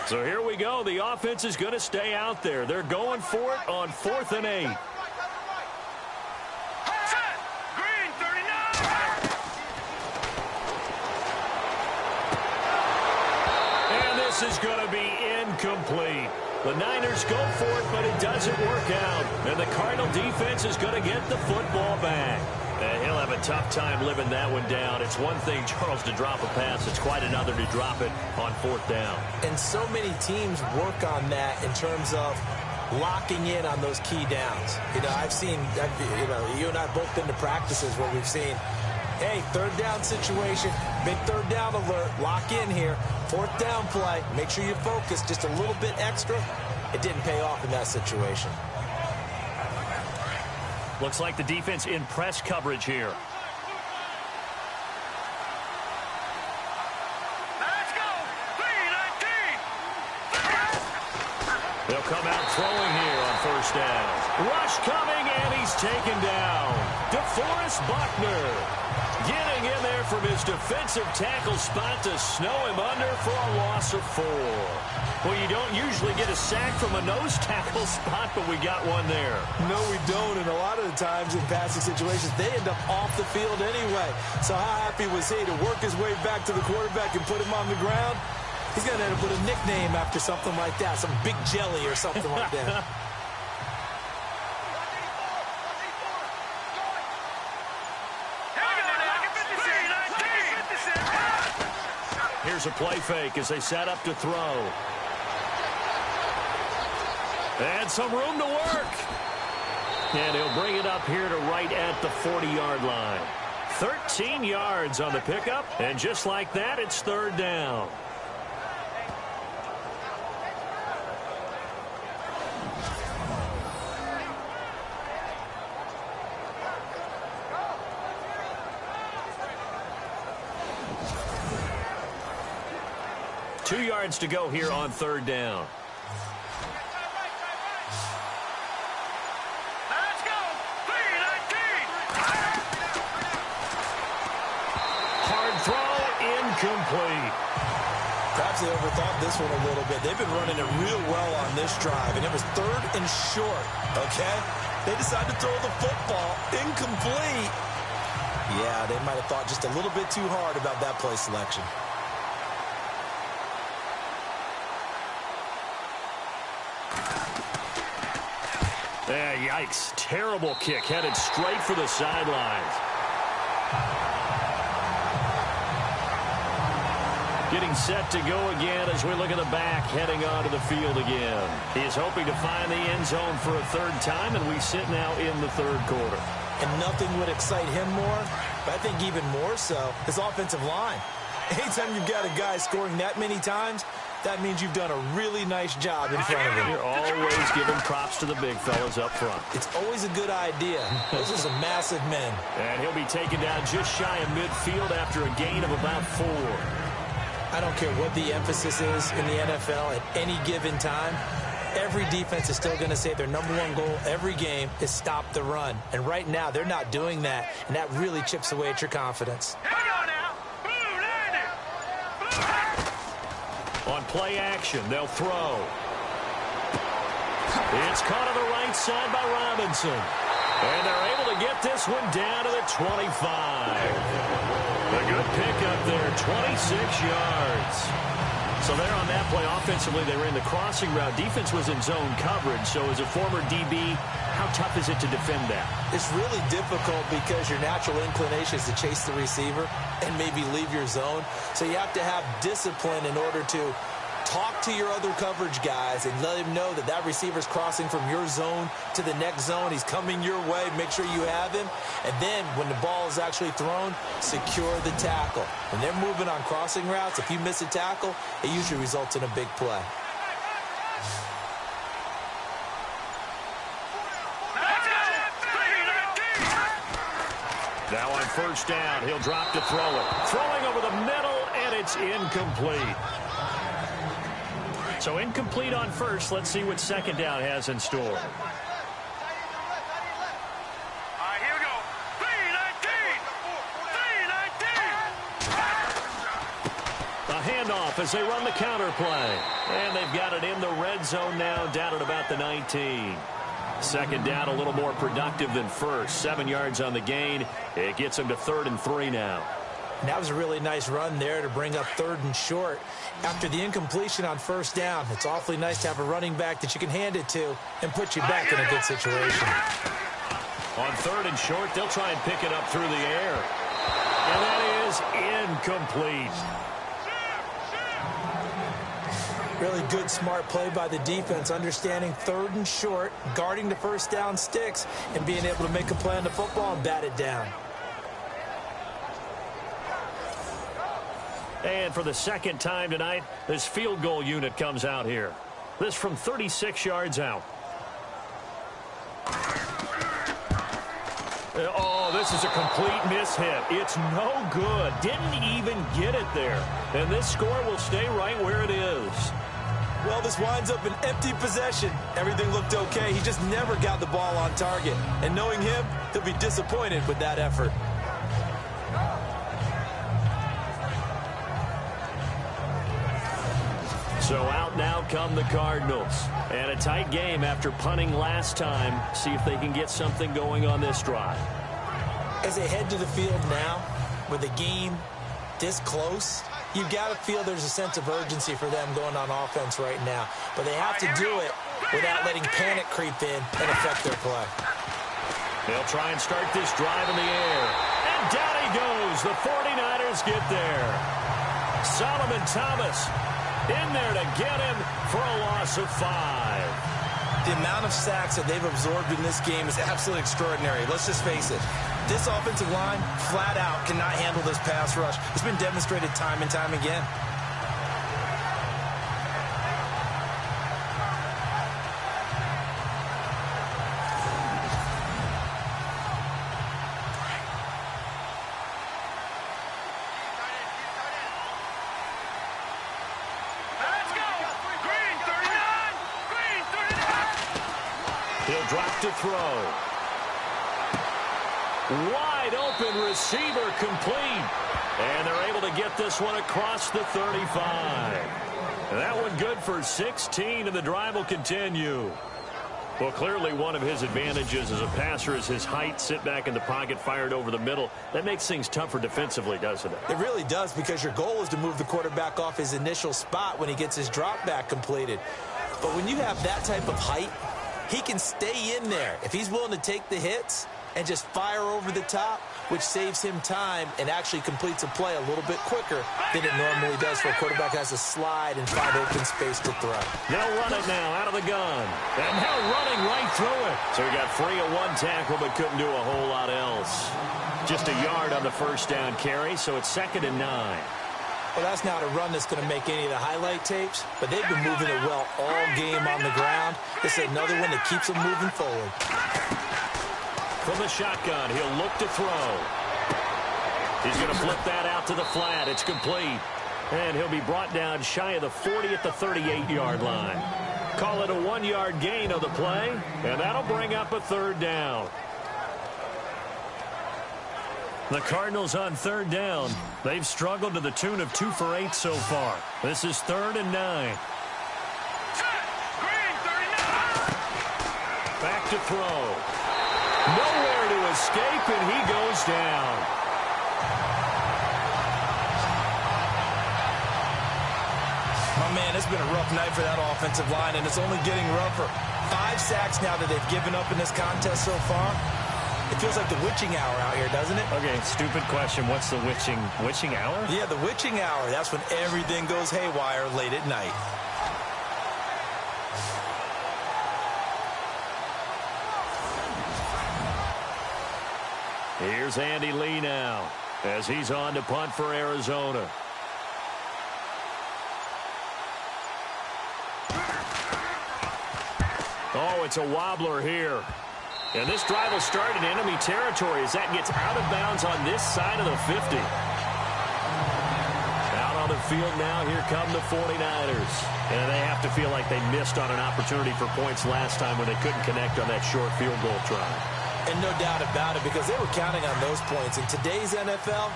So here we go. The offense is going to stay out there. They're going for it on 4th and 8. Green 39. this is going to be incomplete. The Niners go for it, but it doesn't work out. And the Cardinal defense is going to get the football back. And he'll have a tough time living that one down. It's one thing, Charles, to drop a pass. It's quite another to drop it on 4th down. And so many teams work on that in terms of locking in on those key downs. You know, I've seen, you and I have both been to practices where we've seen, hey, 3rd down situation, big 3rd down alert, lock in here, 4th down play, make sure you focus just a little bit extra. It didn't pay off in that situation. Looks like the defense in press coverage here. Let's go. 3-19. They'll come out throwing here on 1st down. Rush coming, and he's taken down. DeForest Buckner getting in there from his defensive tackle spot to snow him under for a loss of 4. Well, you don't usually get a sack from a nose tackle spot, but we got one there. No, we don't, and a lot of the times in passing situations, they end up off the field anyway. So how happy was he to work his way back to the quarterback and put him on the ground? He's going to end up with a nickname after something like that, some Big Jelly or something like that. Here's a play fake as they set up to throw. And some room to work. And he'll bring it up here to right at the 40-yard line. 13 yards on the pickup, and just like that, it's 3rd down. Two yards to go here on 3rd down. Let's go. 3-19. Hard throw, incomplete. Perhaps they overthought this one a little bit. They've been running it real well on this drive, and it was 3rd and short, okay? They decided to throw the football incomplete. Yeah, they might have thought just a little bit too hard about that play selection. Yikes. Terrible kick headed straight for the sidelines. Getting set to go again as we look at the back heading onto the field again. He's hoping to find the end zone for a 3rd time, and we sit now in the 3rd quarter. And nothing would excite him more, but I think even more so, his offensive line. Anytime you've got a guy scoring that many times, that means you've done a really nice job in front of him. You're always giving props to the big fellas up front. It's always a good idea. Those are some massive men. And he'll be taken down just shy of midfield after a gain of about 4. I don't care what the emphasis is in the NFL at any given time. Every defense is still going to say their #1 goal every game is stop the run. And right now, they're not doing that, and that really chips away at your confidence. Here we go now. Blue landing. On play action, they'll throw. It's caught on the right side by Robinson. And they're able to get this one down to the 25. A good pickup there, 26 yards. So there on that play, offensively, they ran the crossing route. Defense was in zone coverage. So as a former DB, how tough is it to defend that? It's really difficult because your natural inclination is to chase the receiver and maybe leave your zone. So you have to have discipline in order to talk to your other coverage guys and let him know that that receiver's crossing from your zone to the next zone. He's coming your way. Make sure you have him. And then when the ball is actually thrown, secure the tackle. When they're moving on crossing routes, if you miss a tackle, it usually results in a big play. Now on first down, he'll drop to throw it. Throwing over the middle, and it's incomplete. So incomplete on first. Let's see what second down has in store. All right, here we go. 3-19. 3-19. A handoff as they run the counter play. And they've got it in the red zone now, down at about the 19. Second down, a little more productive than first. 7 yards on the gain. It gets them to 3rd and 3 now. And that was a really nice run there to bring up 3rd and short. After the incompletion on 1st down, it's awfully nice to have a running back that you can hand it to and put you back in a good situation. On 3rd and short, they'll try and pick it up through the air. And that is incomplete. Really good, smart play by the defense, understanding 3rd and short, guarding the 1st down sticks, and being able to make a play on the football and bat it down. And for the 2nd time tonight, this field goal unit comes out here. This from 36 yards out. Oh, this is a complete mishit. It's no good. Didn't even get it there. And this score will stay right where it is. Well, this winds up an empty possession. Everything looked okay. He just never got the ball on target. And knowing him, he'll be disappointed with that effort. So out now come the Cardinals. And a tight game after punting last time. See if they can get something going on this drive. As they head to the field now, with the game this close, you've got to feel there's a sense of urgency for them going on offense right now. But they have to do it without letting panic creep in and affect their play. They'll try and start this drive in the air. And down he goes. The 49ers get there. Solomon Thomas in there to get him for a loss of 5. The amount of sacks that they've absorbed in this game is absolutely extraordinary. Let's just face it. This offensive line, flat out, cannot handle this pass rush. It's been demonstrated time and time again. Let's go! Green 39! Green 39! He'll drop to throw. Wide open receiver complete. And they're able to get this one across the 35. And that one good for 16, and the drive will continue. Well, clearly one of his advantages as a passer is his height. Sit back in the pocket, fired over the middle. That makes things tougher defensively, doesn't it? It really does, because your goal is to move the quarterback off his initial spot when he gets his drop back completed. But when you have that type of height, he can stay in there. If he's willing to take the hits and just fire over the top, which saves him time and actually completes a play a little bit quicker than it normally does for a quarterback has to slide and find open space to throw. They'll run it now out of the gun. And now running right through it. So he got free of one tackle but couldn't do a whole lot else. Just a yard on the 1st down carry, so it's 2nd and 9. Well, that's not a run that's going to make any of the highlight tapes, but they've been moving it well all game on the ground. This is another one that keeps them moving forward. From the shotgun, he'll look to throw. He's going to flip that out to the flat. It's complete. And he'll be brought down shy of the 40 at the 38-yard line. Call it a 1-yard gain on the play, and that'll bring up a 3rd down. The Cardinals on 3rd down. They've struggled to the tune of 2 for 8 so far. This is 3rd and 9. Green 39! Back to throw. Nowhere to escape, and he goes down. My man, it's been a rough night for that offensive line, and it's only getting rougher. 5 sacks now that they've given up in this contest so far. It feels like the witching hour out here, doesn't it? Okay, stupid question. What's the witching hour? Yeah, the witching hour. That's when everything goes haywire late at night. Here's Andy Lee now as he's on to punt for Arizona. Oh, it's a wobbler here. And this drive will start in enemy territory as that gets out of bounds on this side of the 50. Out on the field now, here come the 49ers. And they have to feel like they missed on an opportunity for points last time when they couldn't connect on that short field goal try. And no doubt about it, because they were counting on those points. In today's NFL,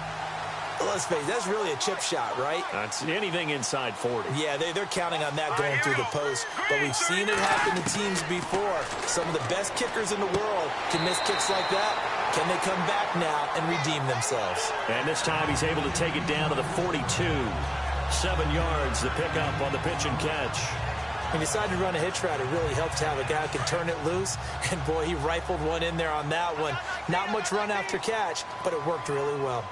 let's face it, that's really a chip shot, right? That's anything inside 40. Yeah, they're counting on that going through the post. But we've seen it happen to teams before. Some of the best kickers in the world can miss kicks like that. Can they come back now and redeem themselves? And this time he's able to take it down to the 42. 7 yards, the pickup on the pitch and catch. When you decide to run a hitch route, it really helps to have a guy who can turn it loose. And, boy, he rifled one in there on that one. Not much run after catch, but it worked really well.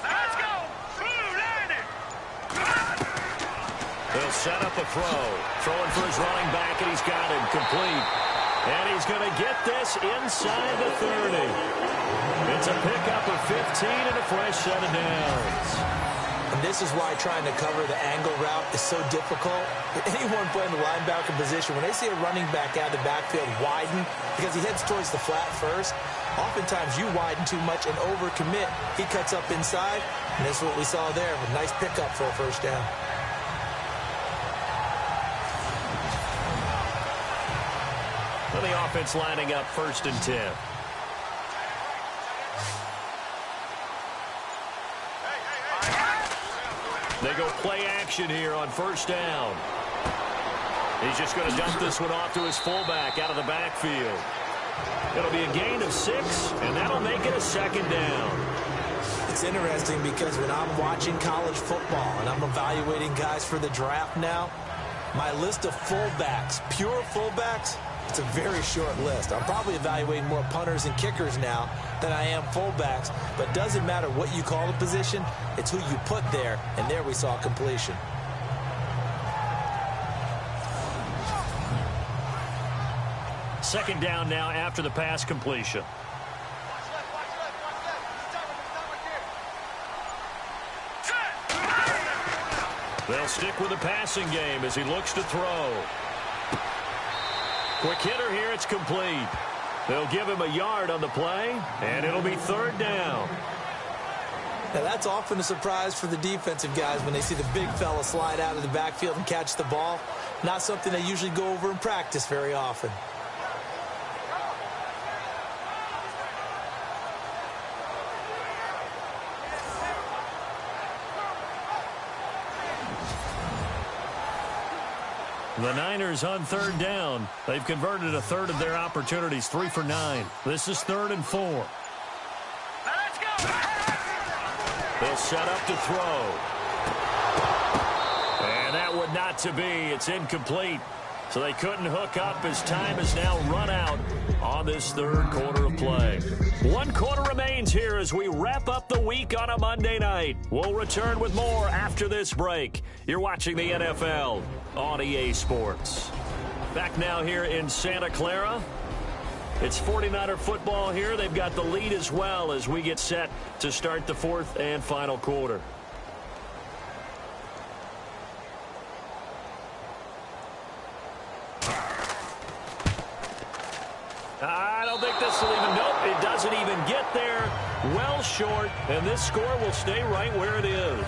Let's go! Line it! He'll set up a throw. Throwing for his running back, and he's got him complete. And he's going to get this inside the 30. It's a pickup of 15 and a fresh set of downs. And this is why trying to cover the angle route is so difficult. Anyone playing the linebacker position, when they see a running back out of the backfield widen because he heads towards the flat first, oftentimes you widen too much and overcommit. He cuts up inside, and this is what we saw there. A nice pickup for a first down. Well, the offense lining up 1st and 10. They go play action here on 1st down. He's just going to dump this one off to his fullback out of the backfield. It'll be a gain of 6, and that'll make it a 2nd down. It's interesting because when I'm watching college football and I'm evaluating guys for the draft now, my list of fullbacks, pure fullbacks, it's a very short list. I'm probably evaluating more punters and kickers now than I am fullbacks, but it doesn't matter what you call the position, it's who you put there, and there we saw completion. Second down now after the pass completion. They'll stick with the passing game as he looks to throw. Quick hitter here, it's complete. They'll give him a yard on the play, and it'll be 3rd down. Now, that's often a surprise for the defensive guys when they see the big fella slide out of the backfield and catch the ball. Not something they usually go over in practice very often. The Niners on 3rd down. They've converted a third of their opportunities, 3 for 9. This is 3rd and 4. Let's go! They'll set up to throw. And that would not to be. It's incomplete. So they couldn't hook up as time is now run out on this 3rd quarter of play. 1 quarter remains here as we wrap up the week on a Monday night. We'll return with more after this break. You're watching the NFL on EA Sports. Back now here in Santa Clara. It's 49er football here. They've got the lead as well as we get set to start the 4th and final quarter. I don't think this will even, nope, it doesn't even get there. Well short, and this score will stay right where it is.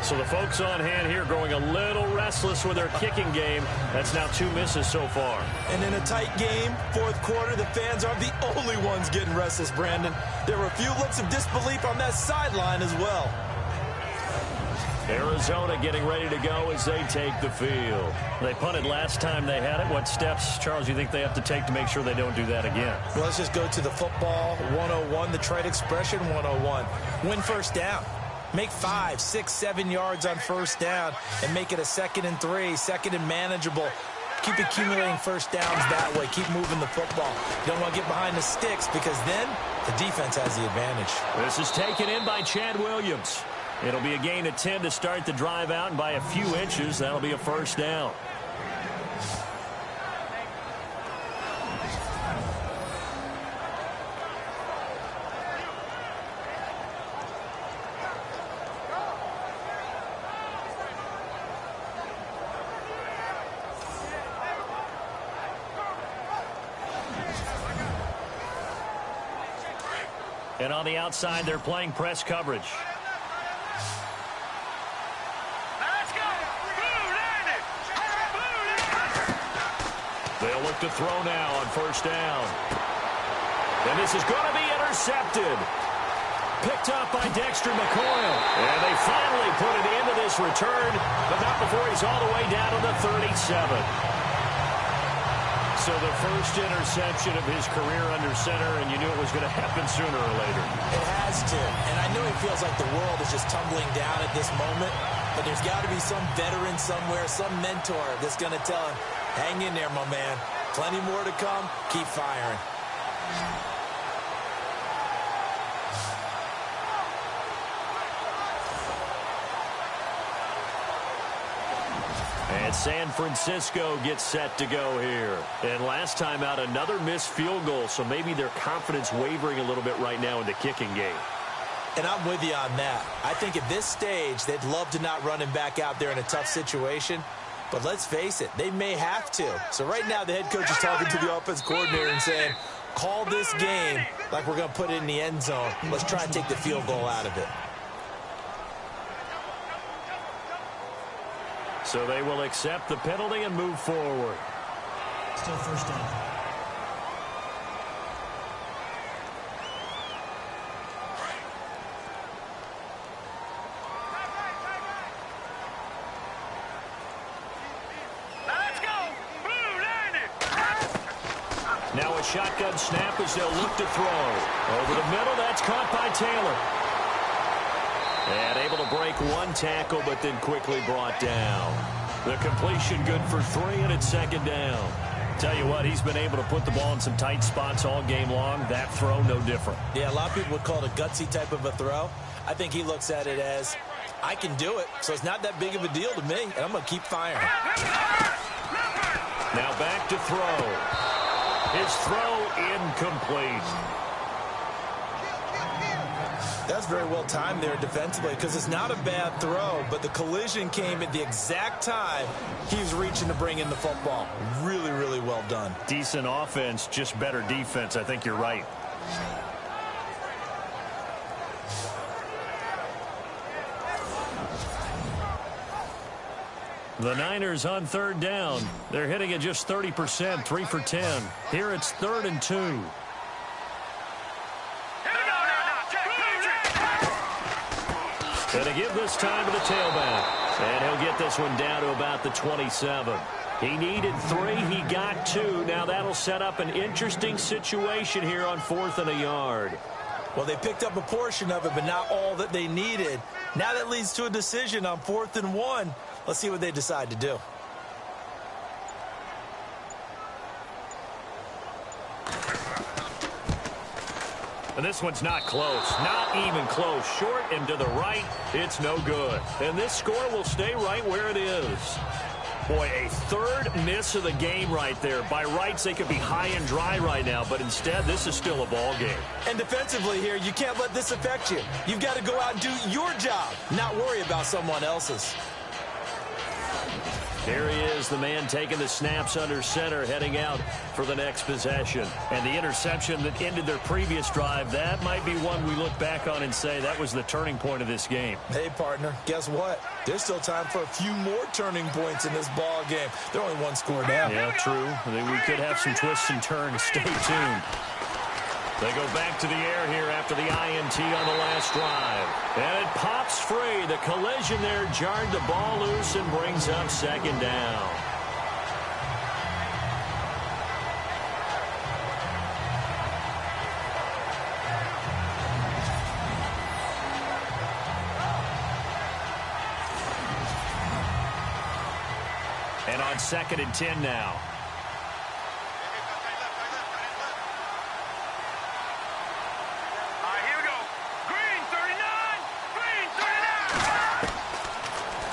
So the folks on hand here growing a little restless with their kicking game. That's now 2 misses so far. And in a tight game, 4th quarter, the fans are the only ones getting restless, Brandon. There were a few looks of disbelief on that sideline as well. Arizona getting ready to go as they take the field. They punted last time they had it. What steps, Charles, do you think they have to take to make sure they don't do that again? Well, let's just go to the football 101, the trade expression 101. Win 1st down. Make 5, 6, 7 yards on 1st down and make it a 2nd and 3, 2nd and manageable. Keep accumulating 1st downs that way. Keep moving the football. You don't want to get behind the sticks because then the defense has the advantage. This is taken in by Chad Williams. It'll be a gain of 10 to start the drive out, and by a few inches, that'll be a 1st down. And on the outside, they're playing press coverage. Let's go! Line it! They'll look to throw now on 1st down. And this is going to be intercepted. Picked up by Dexter McCoy. And they finally put it into this return, but not before he's all the way down to the 37. So the first interception of his career under center, and you knew it was going to happen sooner or later. It has to. And I know he feels like the world is just tumbling down at this moment, but there's got to be some veteran somewhere, some mentor that's going to tell him, hang in there, my man. Plenty more to come. Keep firing. And San Francisco gets set to go here. And last time out, another missed field goal, so maybe their confidence wavering a little bit right now in the kicking game. And I'm with you on that. I think at this stage, they'd love to not run him back out there in a tough situation. But let's face it, they may have to. So right now, the head coach is talking to the offense coordinator and saying, call this game like we're going to put it in the end zone. Let's try and take the field goal out of it. So they will accept the penalty and move forward. Still first down. Let's go. Blue, line it. Now a shotgun snap as they'll look to throw. Over the middle, that's caught by Taylor. And able to break one tackle, but then quickly brought down. The completion good for 3, and it's second down. Tell you what, he's been able to put the ball in some tight spots all game long. That throw, no different. Yeah, a lot of people would call it a gutsy type of a throw. I think he looks at it as, I can do it, so it's not that big of a deal to me, and I'm going to keep firing. Now back to throw. His throw incomplete. That's very well timed there defensively because it's not a bad throw, but the collision came at the exact time he was reaching to bring in the football. Really, really well done. Decent offense, just better defense. I think you're right. The Niners on third down. They're hitting it just 30%, 3 for 10. Here it's 3rd and 2. Going to give this time to the tailback. And he'll get this one down to about the 27. He needed 3. He got 2. Now that'll set up an interesting situation here on 4th and a yard. Well, they picked up a portion of it, but not all that they needed. Now that leads to a decision on 4th and 1. Let's see what they decide to do. And this one's not close. Not even close. Short and to the right. It's no good. And this score will stay right where it is. Boy, a 3rd miss of the game right there. By rights, they could be high and dry right now, but instead, this is still a ball game. And defensively here, you can't let this affect you. You've got to go out and do your job, not worry about someone else's. Here he is, the man taking the snaps under center, heading out for the next possession. And the interception that ended their previous drive, that might be one we look back on and say that was the turning point of this game. Hey, partner, guess what? There's still time for a few more turning points in this ball game. They're only 1 score down. Yeah, true. We could have some twists and turns. Stay tuned. They go back to the air here after the INT on the last drive. And it pops free. The collision there jarred the ball loose and brings up second down. And on 2nd and 10 now.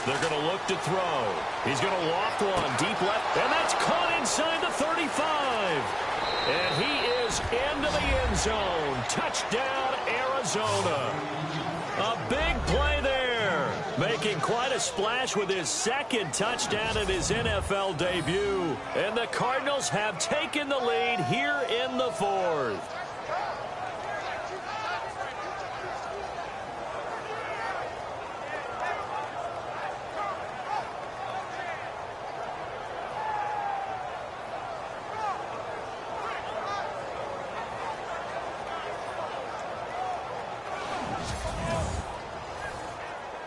They're going to look to throw. He's going to loft one deep left, and that's caught inside the 35. And he is into the end zone. Touchdown, Arizona. A big play there. Making quite a splash with his 2nd touchdown at his NFL debut. And the Cardinals have taken the lead here in the 4th.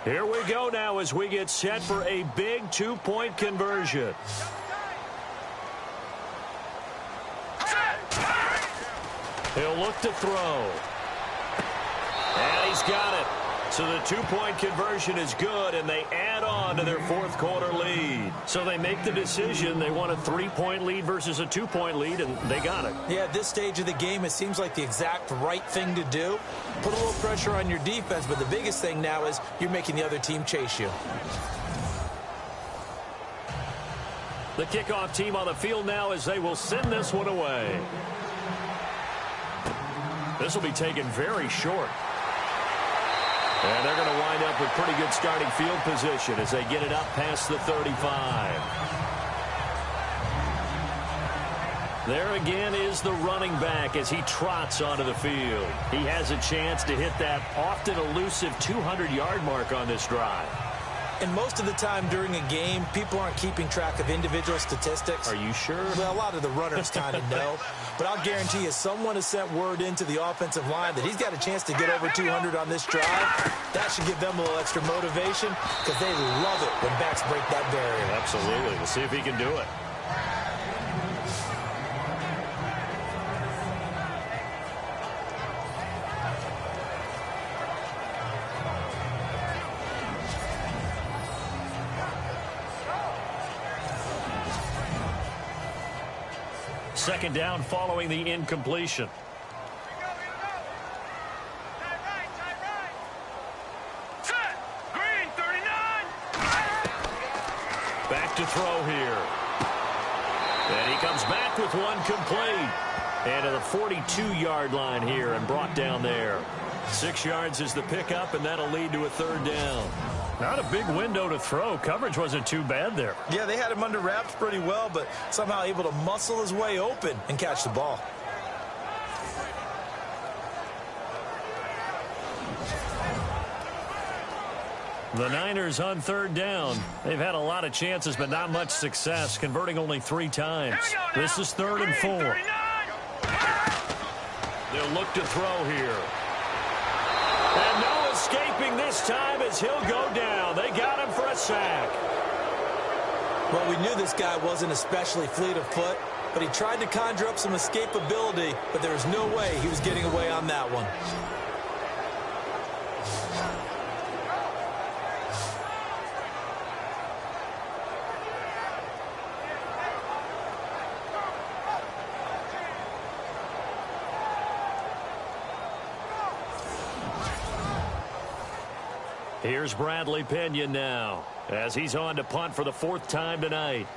Here we go now as we get set for a big 2-point conversion. He'll look to throw. And he's got it. So the two-point conversion is good, and they add on to their fourth-quarter lead. So they make the decision. They want a three-point lead versus a two-point lead, and they got it. Yeah, at this stage of the game, it seems like the exact right thing to do. Put a little pressure on your defense, but the biggest thing now is you're making the other team chase you. The kickoff team on the field now as they will send this one away. This will be taken very short. And they're going to wind up with pretty good starting field position as they get it up past the 35. There again is the running back as he trots onto the field. He has a chance to hit that often elusive 200-yard mark on this drive. And most of the time during a game, people aren't keeping track of individual statistics. Are you sure? Well, a lot of the runners kind of know. But I'll guarantee you someone has sent word into the offensive line that he's got a chance to get over 200 on this drive. That should give them a little extra motivation because they love it when backs break that barrier. Absolutely. We'll see if he can do it. Second down following the incompletion. Set. Green 39. Back to throw here. And he comes back with one complete. And to the 42-yard line here and brought down there. 6 yards is the pickup, and that'll lead to a third down. Not a big window to throw. Coverage wasn't too bad there. Yeah, they had him under wraps pretty well, but somehow able to muscle his way open and catch the ball. The Niners on third down. They've had a lot of chances, but not much success, converting only 3 times. This is 3rd and 4. They'll look to throw here. And no escaping this time as he'll go down. They got him for a sack. Well, we knew this guy wasn't especially fleet of foot, but he tried to conjure up some escapability, but there was no way he was getting away on that one. Here's Bradley Pinion now as he's on to punt for the 4th time tonight.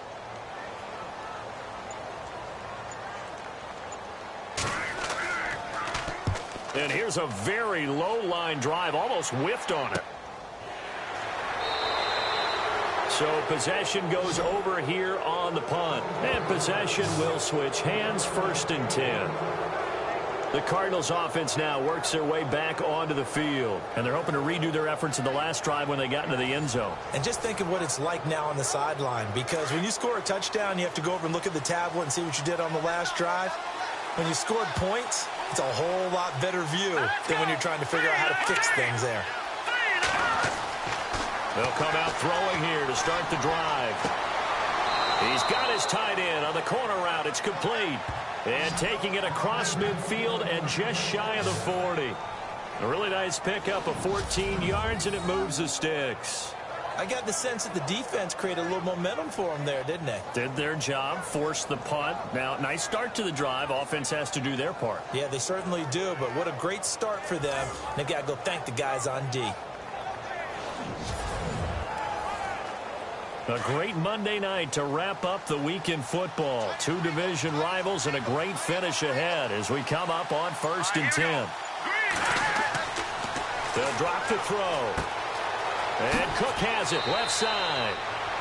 And here's a very low line drive, almost whiffed on it. So possession goes over here on the punt. And possession will switch hands, 1st and 10. The Cardinals offense now works their way back onto the field. And they're hoping to redo their efforts in the last drive when they got into the end zone. And just think of what it's like now on the sideline, because when you score a touchdown, you have to go over and look at the tablet and see what you did on the last drive. When you scored points, it's a whole lot better view than when you're trying to figure out how to fix things there. They'll come out throwing here to start the drive. He's got his tight end on the corner route. It's complete. And taking it across midfield and just shy of the 40. A really nice pickup of 14 yards, and it moves the sticks. I got the sense that the defense created a little momentum for them there, didn't they? Did their job, forced the punt. Now, nice start to the drive. Offense has to do their part. Yeah, they certainly do, but what a great start for them. And they got to go thank the guys on D. A great Monday night to wrap up the week in football. 2 division rivals and a great finish ahead as we come up on 1st and 10. They'll drop the throw. And Cook has it left side.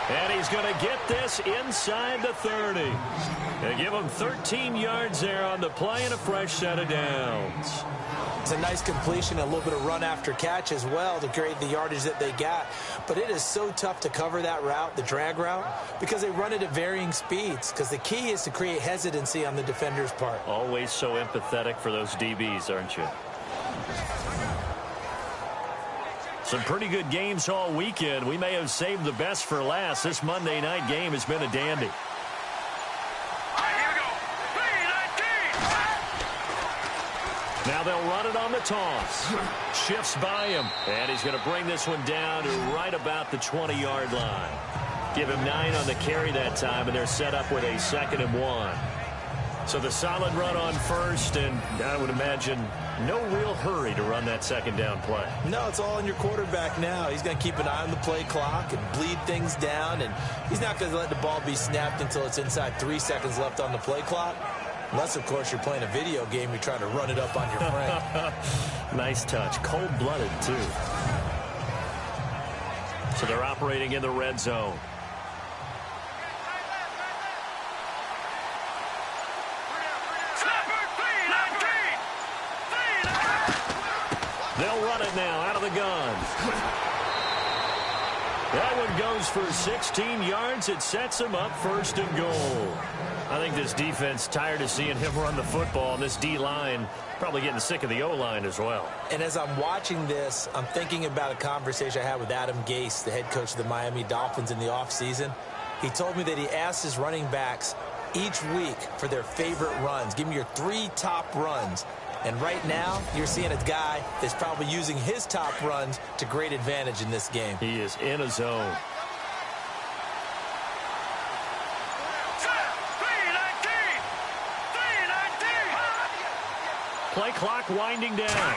And he's going to get this inside the 30. They give him 13 yards there on the play and a fresh set of downs. It's a nice completion, a little bit of run after catch as well to create the yardage that they got. But it is so tough to cover that route, the drag route, because they run it at varying speeds. Because the key is to create hesitancy on the defender's part. Always so empathetic for those DBs, aren't you? Some pretty good games all weekend. We may have saved the best for last. This Monday night game has been a dandy. Now they'll run it on the toss. Shifts by him. And he's going to bring this one down to right about the 20-yard line. Give him 9 on the carry that time, and they're set up with a 2nd and 1. So the solid run on first, and I would imagine no real hurry to run that 2nd down play. No, it's all on your quarterback now. He's going to keep an eye on the play clock and bleed things down, and he's not going to let the ball be snapped until it's inside 3 seconds left on the play clock. Unless, of course, you're playing a video game, you're trying to run it up on your friend. Nice touch. Cold-blooded, too. So they're operating in the red zone. They'll run it now out of the gun. That one goes for 16 yards. It sets him up 1st and goal. I think this defense tired of seeing him run the football, and this D-line probably getting sick of the O-line as well. And as I'm watching this, I'm thinking about a conversation I had with Adam Gase, the head coach of the Miami Dolphins, in the offseason. He told me that he asked his running backs each week for their favorite runs. Give me your 3 top runs. And right now, you're seeing a guy that's probably using his top runs to great advantage in this game. He is in a zone. Play clock winding down.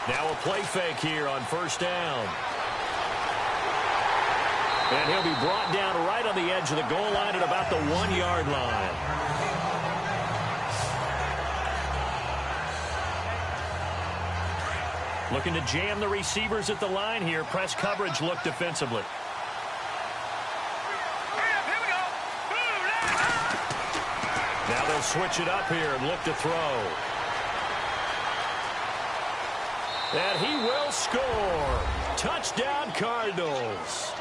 Now a play fake here on 1st down. And he'll be brought down right on the edge of the goal line at about the 1-yard line. Looking to jam the receivers at the line here. Press coverage look defensively. Now they'll switch it up here and look to throw. And he will score. Touchdown, Cardinals.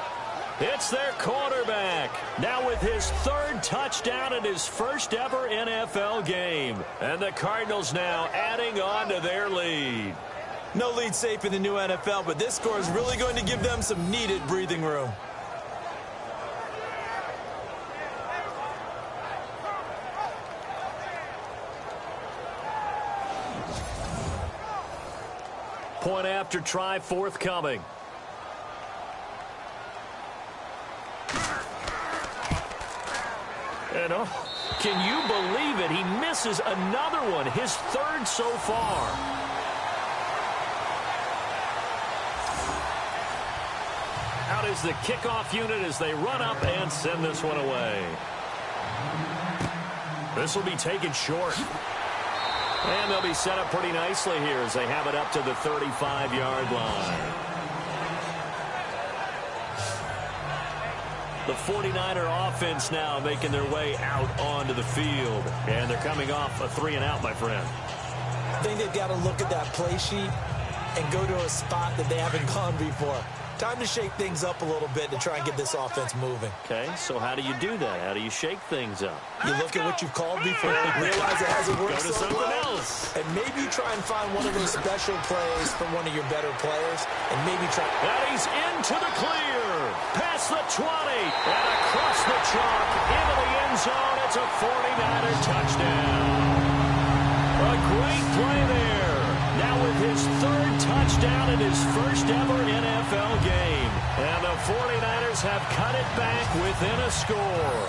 It's their quarterback. Now with his 3rd touchdown in his 1st ever NFL game. And the Cardinals now adding on to their lead. No lead safe in the new NFL, but this score is really going to give them some needed breathing room. Point after try forthcoming. And can you believe it? He misses another one, his 3rd so far. Out is the kickoff unit as they run up and send this one away. This will be taken short. And they'll be set up pretty nicely here as they have it up to the 35-yard line. The 49er offense now making their way out onto the field. And they're coming off a 3-and-out, my friend. I think they've got to look at that play sheet and go to a spot that they haven't gone before. Time to shake things up a little bit to try and get this offense moving. Okay, so how do you do that? How do you shake things up? You look at what you've called before, realize it hasn't worked Go to so something well, else. and maybe try and find one of those special plays from one of your better players, and maybe try. And he's into the clear. Past the 20, and across the chalk, into the end zone. It's a 49er touchdown. A great play there. Now with his 3rd touchdown in his 1st ever NFL game. And the 49ers have cut it back within a score.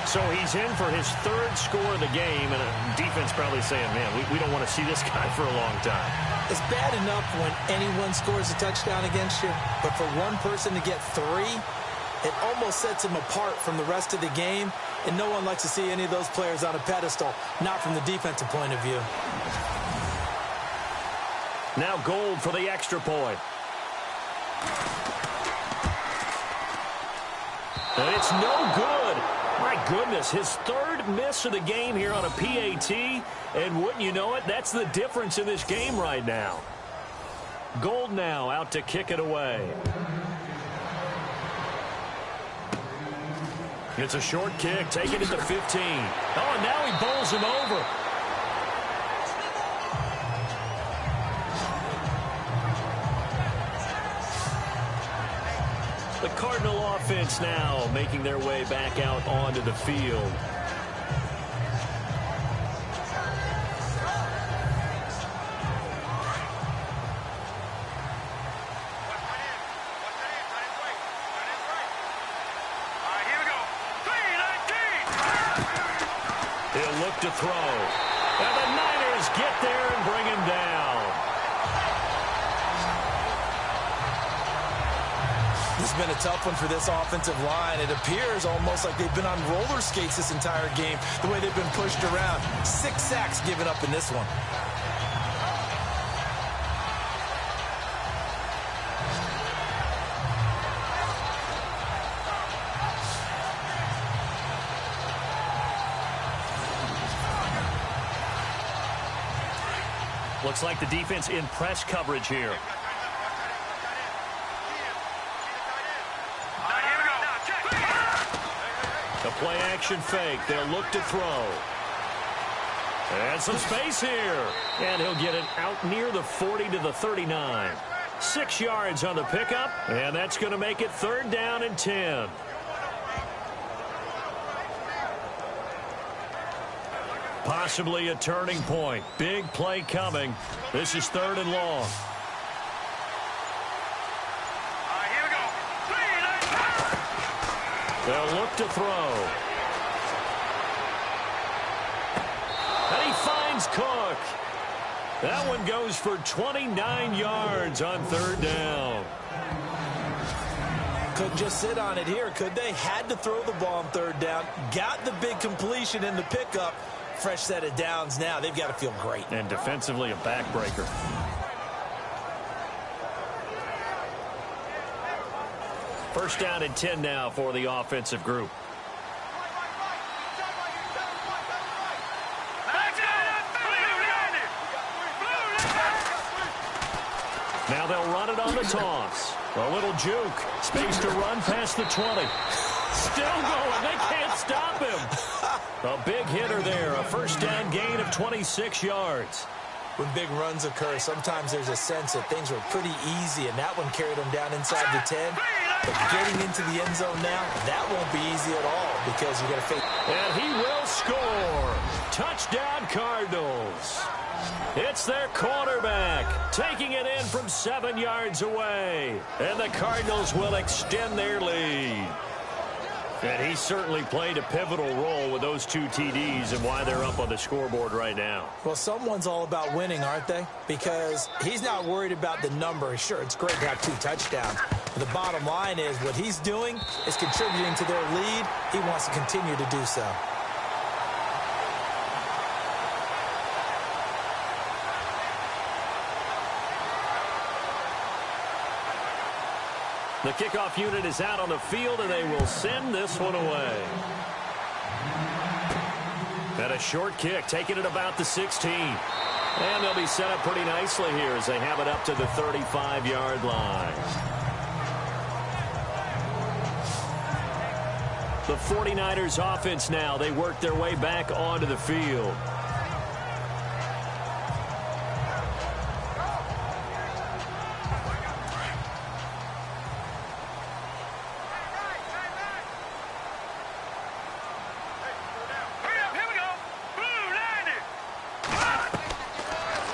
So he's in for his 3rd score of the game, and a defense probably saying, man, we don't want to see this guy for a long time. It's bad enough when anyone scores a touchdown against you, but for one person to get 3, it almost sets him apart from the rest of the game, and no one likes to see any of those players on a pedestal, not from the defensive point of view. Now Gold for the extra point. And it's no good. My goodness, his 3rd miss of the game here on a PAT. And wouldn't you know it, that's the difference in this game right now. Gold now out to kick it away. It's a short kick, taking it to 15. Oh, and now he bowls him over. The Cardinal offense now making their way back out onto the field. to throw. And the Niners get there and bring him down. This has been a tough one for this offensive line. It appears almost like they've been on roller skates this entire game, the way they've been pushed around. 6 sacks given up in this one. Looks like the defense in press coverage here. The play action fake. They'll look to throw. And some space here. And he'll get it out near the 40 to the 39. 6 yards on the pickup. And that's going to make it 3rd down and 10. Possibly a turning point. Big play coming. This is 3rd and long. They'll look to throw. And he finds Cook. That one goes for 29 yards on 3rd down. Couldn't just sit on it here, could they? Had to throw the ball on 3rd down. Got the big completion in the pickup. Fresh set of downs now. They've got to feel great. And defensively, a backbreaker. First down and 10 now for the offensive group. Now they'll run it on the toss. A little juke. Space to run past the 20. Still going. They can't stop him. A big hitter there. A first down gain of 26 yards. When big runs occur, sometimes there's a sense that things were pretty easy, and that one carried them down inside the 10. But getting into the end zone now, that won't be easy at all because you're going to face. And he will score. Touchdown, Cardinals. It's their quarterback taking it in from 7 yards away. And the Cardinals will extend their lead. And he certainly played a pivotal role with those 2 TDs and why they're up on the scoreboard right now. Well, someone's all about winning, aren't they? Because he's not worried about the number. Sure, it's great to have 2 touchdowns. But the bottom line is what he's doing is contributing to their lead. He wants to continue to do so. The kickoff unit is out on the field, and they will send this one away. And a short kick, taking it about the 16. And they'll be set up pretty nicely here as they have it up to the 35-yard line. The 49ers offense now, they work their way back onto the field.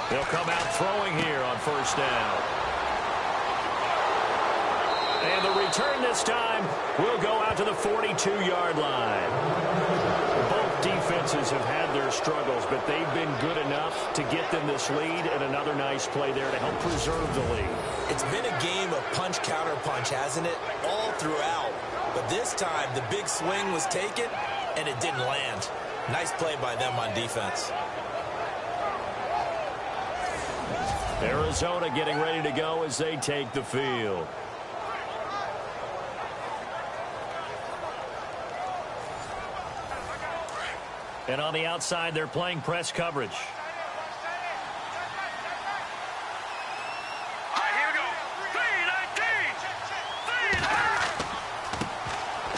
They'll come out throwing here on first down. And the return this time will go out to the 42-yard line. Both defenses have had their struggles, but they've been good enough to get them this lead, and another nice play there to help preserve the lead. It's been a game of punch-counter-punch, hasn't it? All throughout. But this time, the big swing was taken, and it didn't land. Nice play by them on defense. Arizona getting ready to go as they take the field. And on the outside, they're playing press coverage.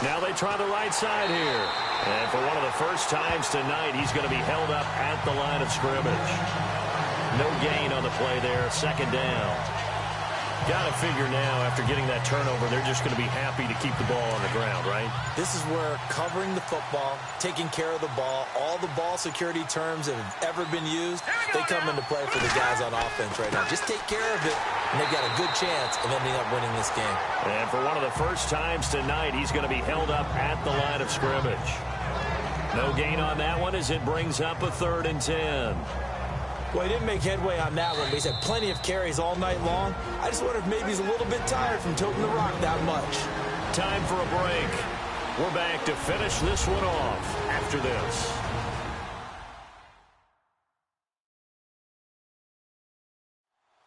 Now they try the right side here. And for one of the first times tonight, he's going to be held up at the line of scrimmage. No gain on the play there, second down. Got to figure now, after getting that turnover, they're just going to be happy to keep the ball on the ground, right? This is where covering the football, taking care of the ball, all the ball security terms that have ever been used, they come into play for the guys on offense right now. Just take care of it, and they've got a good chance of ending up winning this game. And for one of the first times tonight, he's going to be held up at the line of scrimmage. No gain on that one as it brings up a 3rd and 10. Well, he didn't make headway on that one, but he's had plenty of carries all night long. I just wonder if maybe he's a little bit tired from toting the rock that much. Time for a break. We're back to finish this one off after this.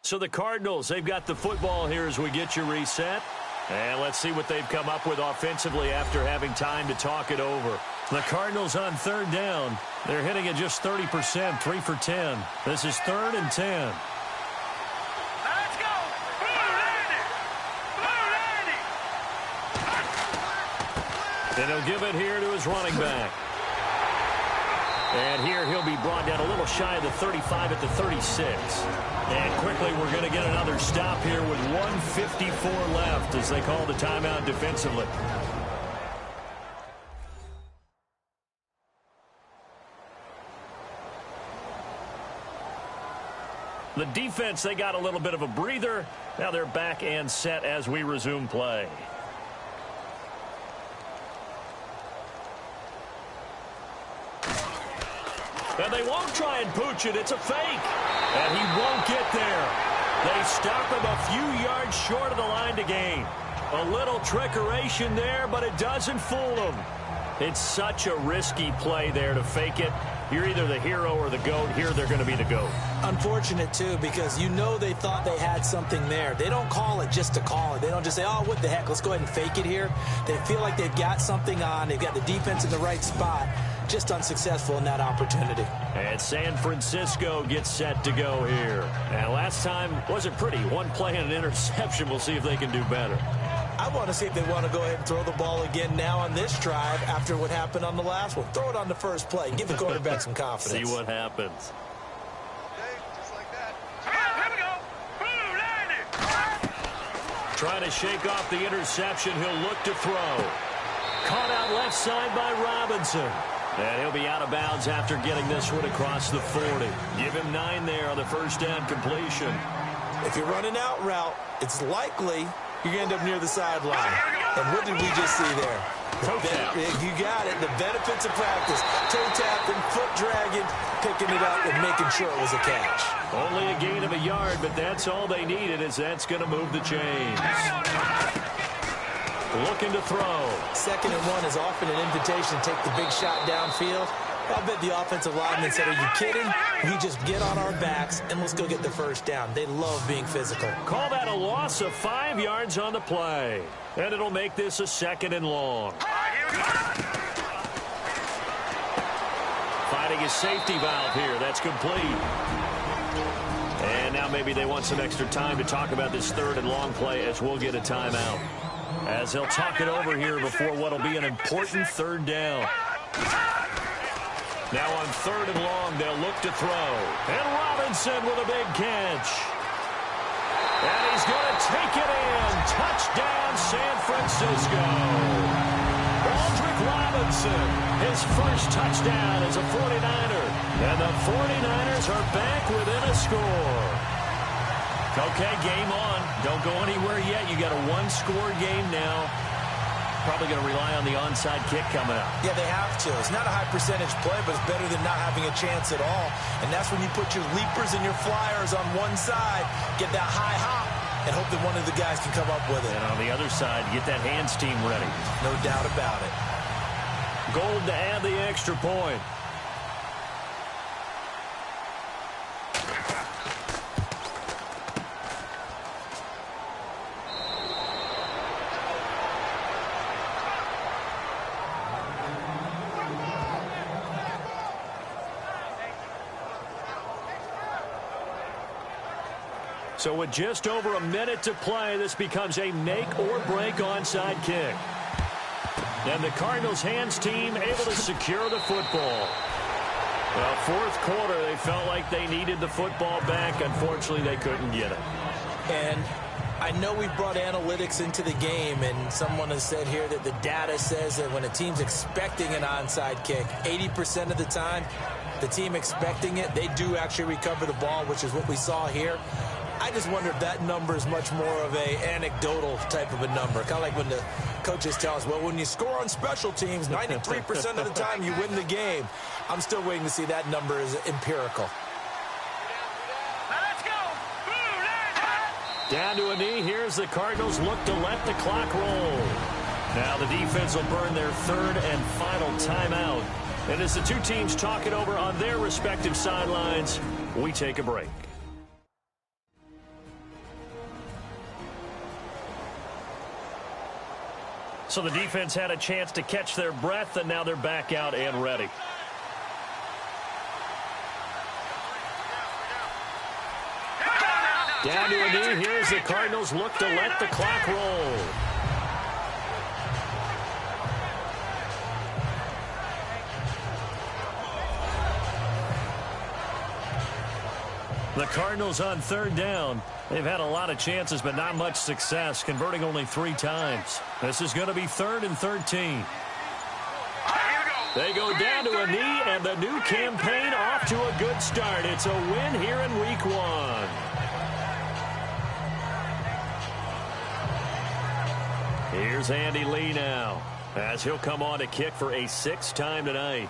So the Cardinals, they've got the football here as we get you reset. And let's see what they've come up with offensively after having time to talk it over. The Cardinals on 3rd down. They're hitting at just 30%, 3 for 10. This is 3rd and 10. Let's go! Blue landing! Blue landing! And he'll give it here to his running back. And here he'll be brought down a little shy of the 35 at the 36. And quickly we're going to get another stop here with 1:54 left as they call the timeout defensively. The defense, they got a little bit of a breather. Now they're back and set as we resume play. And they won't try and pooch it. It's a fake. And he won't get there. They stop him a few yards short of the line to gain. A little trickeration there, but it doesn't fool him. It's such a risky play there to fake it. You're either the hero or the GOAT. Here they're going to be the GOAT. Unfortunate, too, because you know they thought they had something there. They don't call it just to call it. They don't just say, oh, what the heck, let's go ahead and fake it here. They feel like they've got something on. They've got the defense in the right spot. Just unsuccessful in that opportunity. And San Francisco gets set to go here. And last time wasn't pretty. One play and an interception. We'll see if they can do better. I want to see if they want to go ahead and throw the ball again now on this drive after what happened on the last one. Throw it on the first play and give the quarterback some confidence. See what happens. Just like that. Here we go. Blue landing! Trying to shake off the interception. He'll look to throw. Caught out left side by Robinson. And he'll be out of bounds after getting this one across the 40. Give him 9 there on the first down completion. If you're running out route, it's likely you're going to end up near the sideline. And what did we just see there? Toe tap. You got it. The benefits of practice. Toe tapping, foot dragging, picking it up, and making sure it was a catch. Only a gain of a yard, but that's all they needed, as that's going to move the chains. Looking to throw. 2nd and 1 is often an invitation to take the big shot downfield. I'll bet the offensive lineman said, are you kidding? We just get on our backs and let's go get the first down. They love being physical. Call that a loss of 5 yards on the play. And it'll make this a 2nd and long. Finding his safety valve here. That's complete. And now maybe they want some extra time to talk about this 3rd and long play as we'll get a timeout. As they'll talk it over here before what will be an important 3rd down. Now on 3rd and long, they'll look to throw. And Robinson with a big catch. And he's going to take it in. Touchdown, San Francisco. Aldrick Robinson, his first touchdown as a 49er. And the 49ers are back within a score. Okay, game on. Don't go anywhere yet. You got a 1-score game now. Probably going to rely on the onside kick coming up. Yeah, they have to. It's not a high percentage play, but it's better than not having a chance at all. And that's when you put your leapers and your flyers on one side, get that high hop, and hope that one of the guys can come up with it. And on the other side, get that hands team ready. No doubt about it. Gold to add the extra point. So with just over a minute to play, this becomes a make-or-break onside kick. And the Cardinals' hands team able to secure the football. Well, 4th quarter, they felt like they needed the football back. Unfortunately, they couldn't get it. And I know we brought analytics into the game, and someone has said here that the data says that when a team's expecting an onside kick, 80% of the time, the team expecting it, they do actually recover the ball, which is what we saw here. I just wonder if that number is much more of a anecdotal type of a number. Kind of like when a coaches tell us, well, when you score on special teams, 93% of the time you win the game. I'm still waiting to see that number is empirical. Now let's go. Blue line. Down to a knee. Here's the Cardinals look to let the clock roll. Now the defense will burn their third and final timeout. And as the two teams talk it over on their respective sidelines, we take a break. So the defense had a chance to catch their breath, and now they're back out and ready. Down to a knee. Here's the Cardinals look to let the clock roll. The Cardinals on third down. They've had a lot of chances, but not much success, converting only 3 times. This is going to be 3rd and 13. They go down to a knee, and the new campaign off to a good start. It's a win here in Week 1. Here's Andy Lee now, as he'll come on to kick for a 6th time tonight.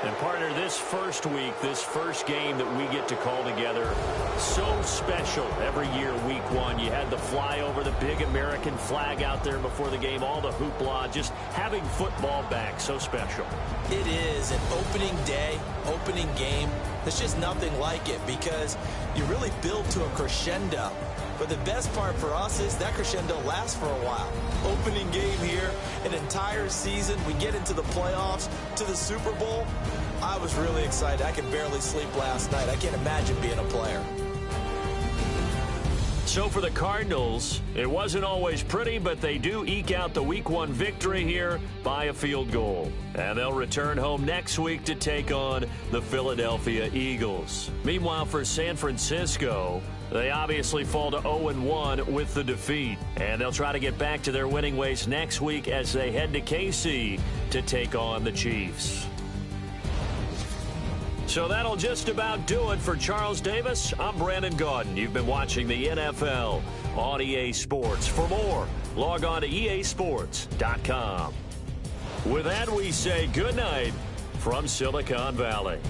And partner, this first week, this first game that we get to call together, so special every year, Week 1. You had the flyover, the big American flag out there before the game, all the hoopla, just having football back, so special. It is an opening day, opening game. There's just nothing like it because you really build to a crescendo. But the best part for us is that crescendo lasts for a while. Opening game here, an entire season. We get into the playoffs, to the Super Bowl. I was really excited. I could barely sleep last night. I can't imagine being a player. So for the Cardinals, it wasn't always pretty, but they do eke out the Week 1 victory here by a field goal. And they'll return home next week to take on the Philadelphia Eagles. Meanwhile, for San Francisco, they obviously fall to 0-1 with the defeat. And they'll try to get back to their winning ways next week as they head to KC to take on the Chiefs. So that'll just about do it for Charles Davis. I'm Brandon Gaudin. You've been watching the NFL on EA Sports. For more, log on to easports.com. With that, we say good night from Silicon Valley.